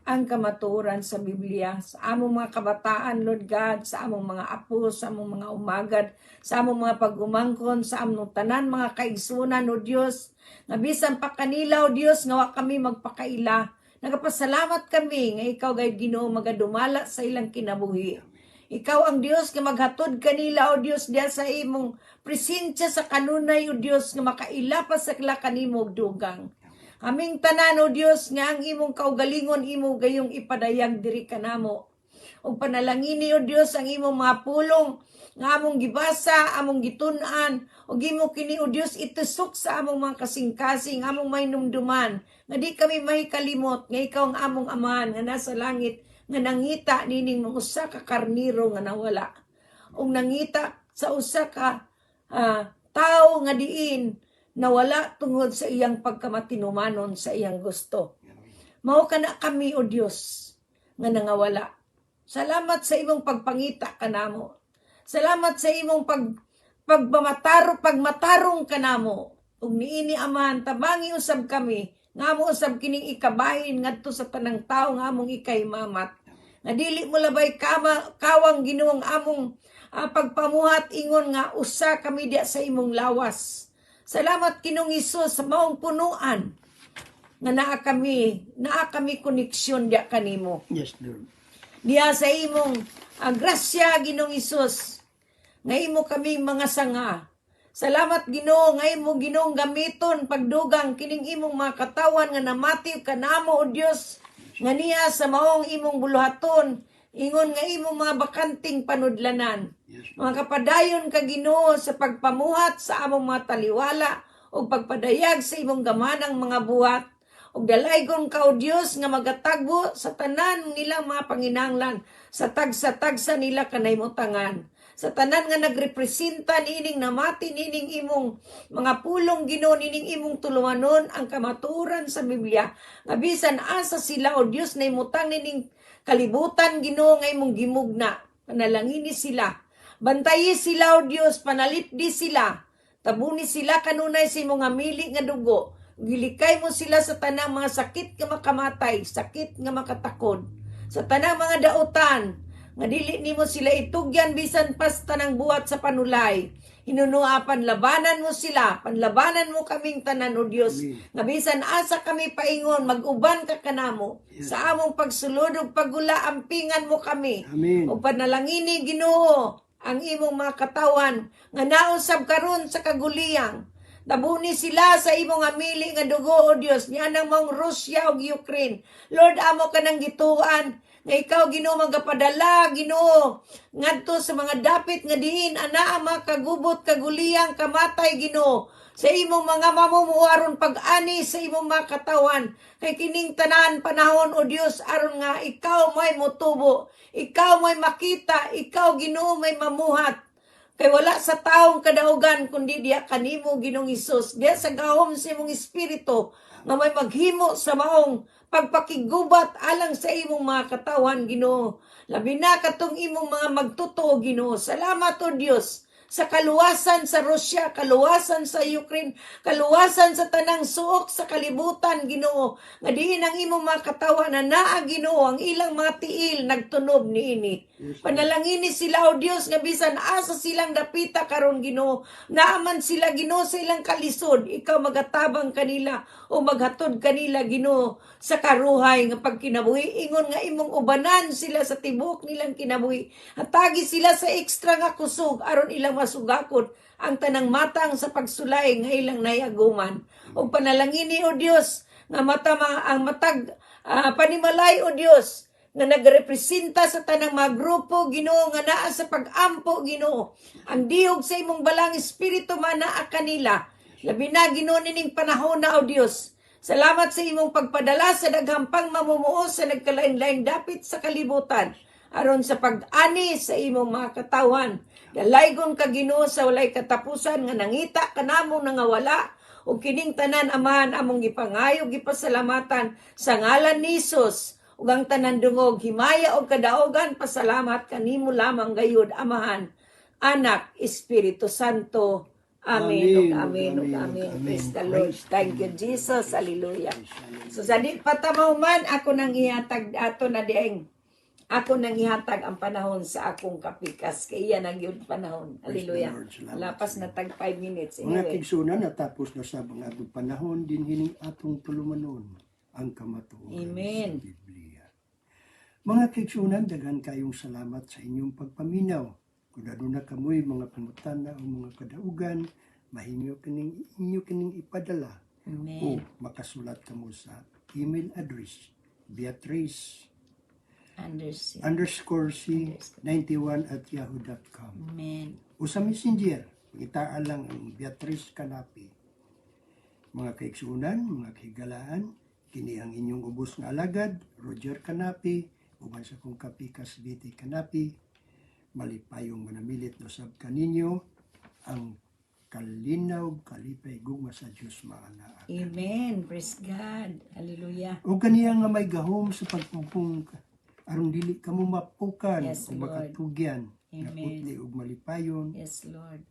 Ang kamatuoran sa Biblia, sa among mga kabataan, Lord God, sa among mga apo, sa among mga umagad, sa among mga pagumangkon, sa among tanan mga kaigsunan o Dios, nga bisan pa kanila o Dios, nga wa kami magpakaila. Nagapasalamat kami nga ikaw gayud Ginoo magadumala sa ilang kinabuhi. Ikaw ang Dios nga maghatod kanila o Dios diya sa imong presensya sa kanunay o Dios nga makaila pa sa kanimo og dugang. Aming tanan o Dios nga ang imong kaugalingon imo gayong ipadayag diri kanamo. Og panalangini o Dios ang imong mga pulong nga among gibasa, among gitun-an, og imo kini o Dios itusok sa among mga kasing-kasing, among mahinumduman, nga di kami mahikalimot nga ikaw ang among amahan nga nasa langit, nga nangita nining mga usa ka karniro nga nawala. Og nangita sa usa ka tao nga diin nawala tungod sa iyang pagkamatinumanon sa iyang gusto. Mao kana kami o Dios nga nangawala. Salamat sa imong pagpangita kanamo. Salamat sa imong pagmatarong kanamo. Ug niini amahan tabangi usab kami nga mo usab kining ikabahin ngadto sa tanang tawo nga among ikaymamat. Nga dili mo labay kawang Ginoong among pagpamuhat ingon nga usa kami diya sa imong lawas. Salamat Ginoong Hesus sa maong punuan nga naa kami koneksyon diya kanimo. Yes, Lord. Diya sa imong grasya Ginoong Hesus nga imo kami mga sanga. Salamat Ginoo nga imo Ginoong gamiton pagdugang kining imong mga katawan nga namati kanamo o Dios nga niya sa maong imong buluhaton ingon nga imong mga bakanting panudlanan. Mga kapadayon ka Ginoo sa pagpamuhat sa among mga taliwala o pagpadayag sa imong gamanang mga buhat. Og dalaygon ka o Dios nga magatagbo sa tanan nilang mga panginahanglan sa tagsa-tagsa nila kanaymutangan. Sa tanan nga nagrepresenta nining namati nining imong mga pulong Ginoo nining imong tulumanon ang kamatuoran sa Biblia. Nga bisan asa sila o Dios na imutang nining kalibutan Ginoo nga imong gimugna. Panalangini sila. Bantayi sila o Dios, panalipdi sila. Tabuni sila kanunay sa imong amili nga dugo. Gilikay mo sila sa tanang mga sakit nga makamatay, sakit nga makatakod. Sa tanang mga dautan, nga dili nimo sila itugyan bisan pas tanang buhat sa panulay. Hinunua panlabanan mo sila, panlabanan mo kaming tanan o Dios. Nga bisan asa kami paingon, mag-uban ka kanamo. Sa among pagsulod ug paggula ampingan mo kami. Amen. O panalangini Ginoo ang imong mga katawan nga nausab karon sa kaguliyang. Tabuni sila sa imong amili nga dugo o Dios niya nang maong Russia ug Ukraine. Lord, amo ka nang gituan nga ikaw Ginoo magapadala Ginoo ngadto sa mga dapit nga diin anaa mga kagubot kaguliyang kamatay Ginoo sa imong mga mamumuaron pag-ani sa imong mga katawan kay kining tanan panahon o Dios aron nga ikaw may motubo, ikaw may makita, ikaw Ginoo may mamuhat. Kay wala sa taong kadaugan kundi diya kanimo Ginoong Hesus, diya sa gahom sa imong espiritu nga may maghimo sa maong pagpakigubat alang sa imong mga katawan Ginoo. Labi na katong imong mga magtutuo Ginoo. Salamat o Dios sa kaluwasan sa Russia, kaluwasan sa Ukraine, kaluwasan sa tanang suok sa kalibutan Ginoo. Nga diin ang imong mga katawan na naa Ginoo ang ilang mga tiil nagtunob niini. Panalangini sila o Dios nga bisan asa silang dapita karon Ginoo. Naaman sila Ginoo sa ilang kalisod. Ikaw magatabang kanila o maghatod kanila Ginoo sa karuhay nga pagkinabuhi. Ingon nga imong ubanan sila sa tibok nilang kinabuhi. Hatagi sila sa ekstra nga kusog aron ilang masugakod ang tanang matang sa pagsulay nga ilang nayaguman. O panalangini o Dios nga ang matag panimalay o Dios nga nagrepresenta sa tanang mga grupo Ginoo nga naa sa pag-ampo Ginoo. Ang dihog sa imong balang espiritu manaa kanila. Labi na Ginoo nining panahon na o Dios. Salamat sa imong pagpadala sa daghampang mamumuo sa nagkalain-laing dapit sa kalibutan aron sa pag-ani sa imong mga katawan. Dalaygon ka Ginoo sa walay katapusan nga nangita kanamo nga wala ug kining tanan amahan among gipangayo gipasalamatan sa ngalan ni Jesus ug ang tanan dungog himaya og kadaogan pasalamat kanimo lamang gayud amahan, anak, Espiritu Santo. Amen ug amen ug amen. Praise the Lord. Thank you Jesus. Hallelujah. So sa di patamaw man ako nang ihatag ato na dieng. Ako nang ihatag ang panahon sa akong kapikas. Kaya iyan ang yun panahon. Hallelujah. Praise the Lord. Salamat Lapas sa na tag 5 minutes. Mga Anyway. kigsunan, natapos na sa mga atong panahon din hining atong tulumanon ang kamatuoran Amen. sa Biblia. Mga kigsunan, daghan kayong salamat sa inyong pagpaminaw. Kung na kamoy mga pangutana o mga kadaugan, mahinyo inyo kining ipadala o Amen. makasulat kamo sa email address Beatrice Understand. _C91@yahoo.com Amen. o sa messenger, itaan lang ang Beatrice Canapi. Mga kaigsunan, mga kahigalaan, kini ang inyong ubos nga alagad, Roger Canapi, uban sa kong kapikas BT Canapi, malipayong manamilit no sab kaninyo, ang kalinaw, kalipay, gugma sa Diyos maana. Amen. Praise God. Hallelujah. O kaniya nga may gahom sa pagpupong aron dili kamo mapukan Yes, o Lord. makatugyan nga Amen. putli ug malipayon Yes, Lord.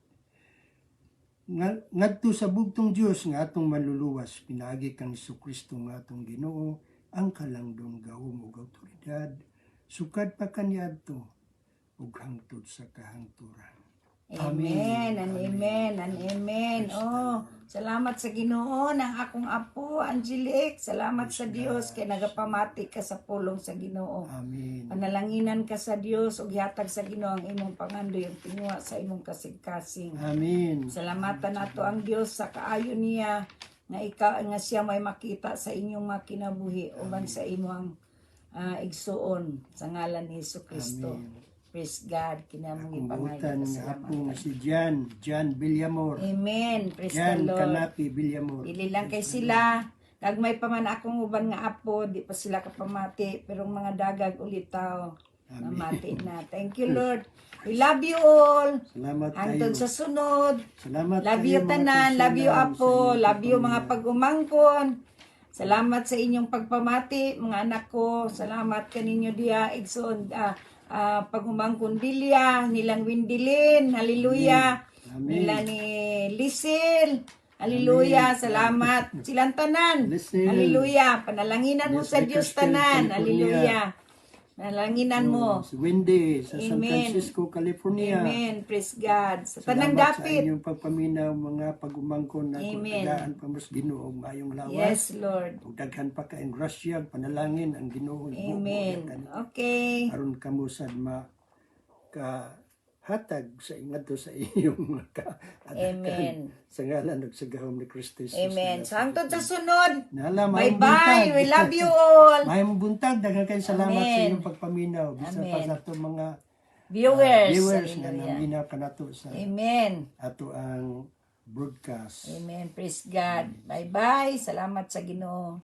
ngadto sa bugtong Dios nga atong manluluwas pinaagi kang Kristo nga atong Ginoo ang kalangdong gahom ug awtoridad sukad pa kaniadto ug hangtod sa kahangturan. Amen and amen and amen. Oh, salamat sa Ginoo ng akong apo, Angelic. Salamat sa Dios kay nagapamati ka sa pulong sa Ginoo. Amen. Panalanginan ka sa Dios ug gihatag sa Ginoo ang imong pangandoy ug tingwa sa imong kasing-kasing. Amen. Salamatan nato ang Dios sa kaayo niya nga siya may makita sa inyong mga kinabuhi uban sa imong igsuon sa ngalan ni Jesucristo. Amen. Praise God, kinamong Kumutan ipangayo nga apong salamatan. si Jan Villamor. Amen. Praise the Jan Lord. Canapi Villamor. Dili lang kay sila. Gagmay pa man akong uban nga apo, di pa sila kapamati. Pero mga dagag ulitaw, namati na. Thank you, Lord. We love you all. Salamat kayo. Hangtod sa sunod. Salamat Love kayo, you mga tanan. Love you kigsunan, apo. sa inyong Love you mga pagpamilya. pag-umangkon. Salamat sa inyong pagpamati, mga anak ko. Salamat kaninyo diya, Igsoon. Pag-umangkon Dilya, nilang Windilin. Hallelujah. Amen. Nila ni Lisil. Hallelujah. Salamat. Silang tanan. Lisil. Hallelujah. Panalanginan mo Yes, sa Diyos Bakersfield, tanan. California. Hallelujah. Panalanginan mo. Si Wendy sa San Amen. Francisco, California. Amen. Praise God. Sa tanang Salamat sa dapit. inyong pagpaminaw, mga pag-umangkon na Amen. tagaan pa mas Ginoo mayong lawas. Yes, Lord. Ug daghan pa ka in Russia, panalangin ang Ginoo. Amen. Okay. Aron kamo sad hatag sa ingadto sa inyong mga Amen. sa ngalan ug sa gahom ni Kristo Jesus. Amen. So hangtod sa sunod. Nala, Bye-bye. We love you all. May buntag, daghan kayo salamat sa Amen. inyong pagpaminaw. Bisa pa Amen. sa ato mga Viewers. na Hallelujah. naminaw ka nato sa Amen. ato ang broadcast. Amen. Praise God. Bye-bye. Salamat sa Ginoo.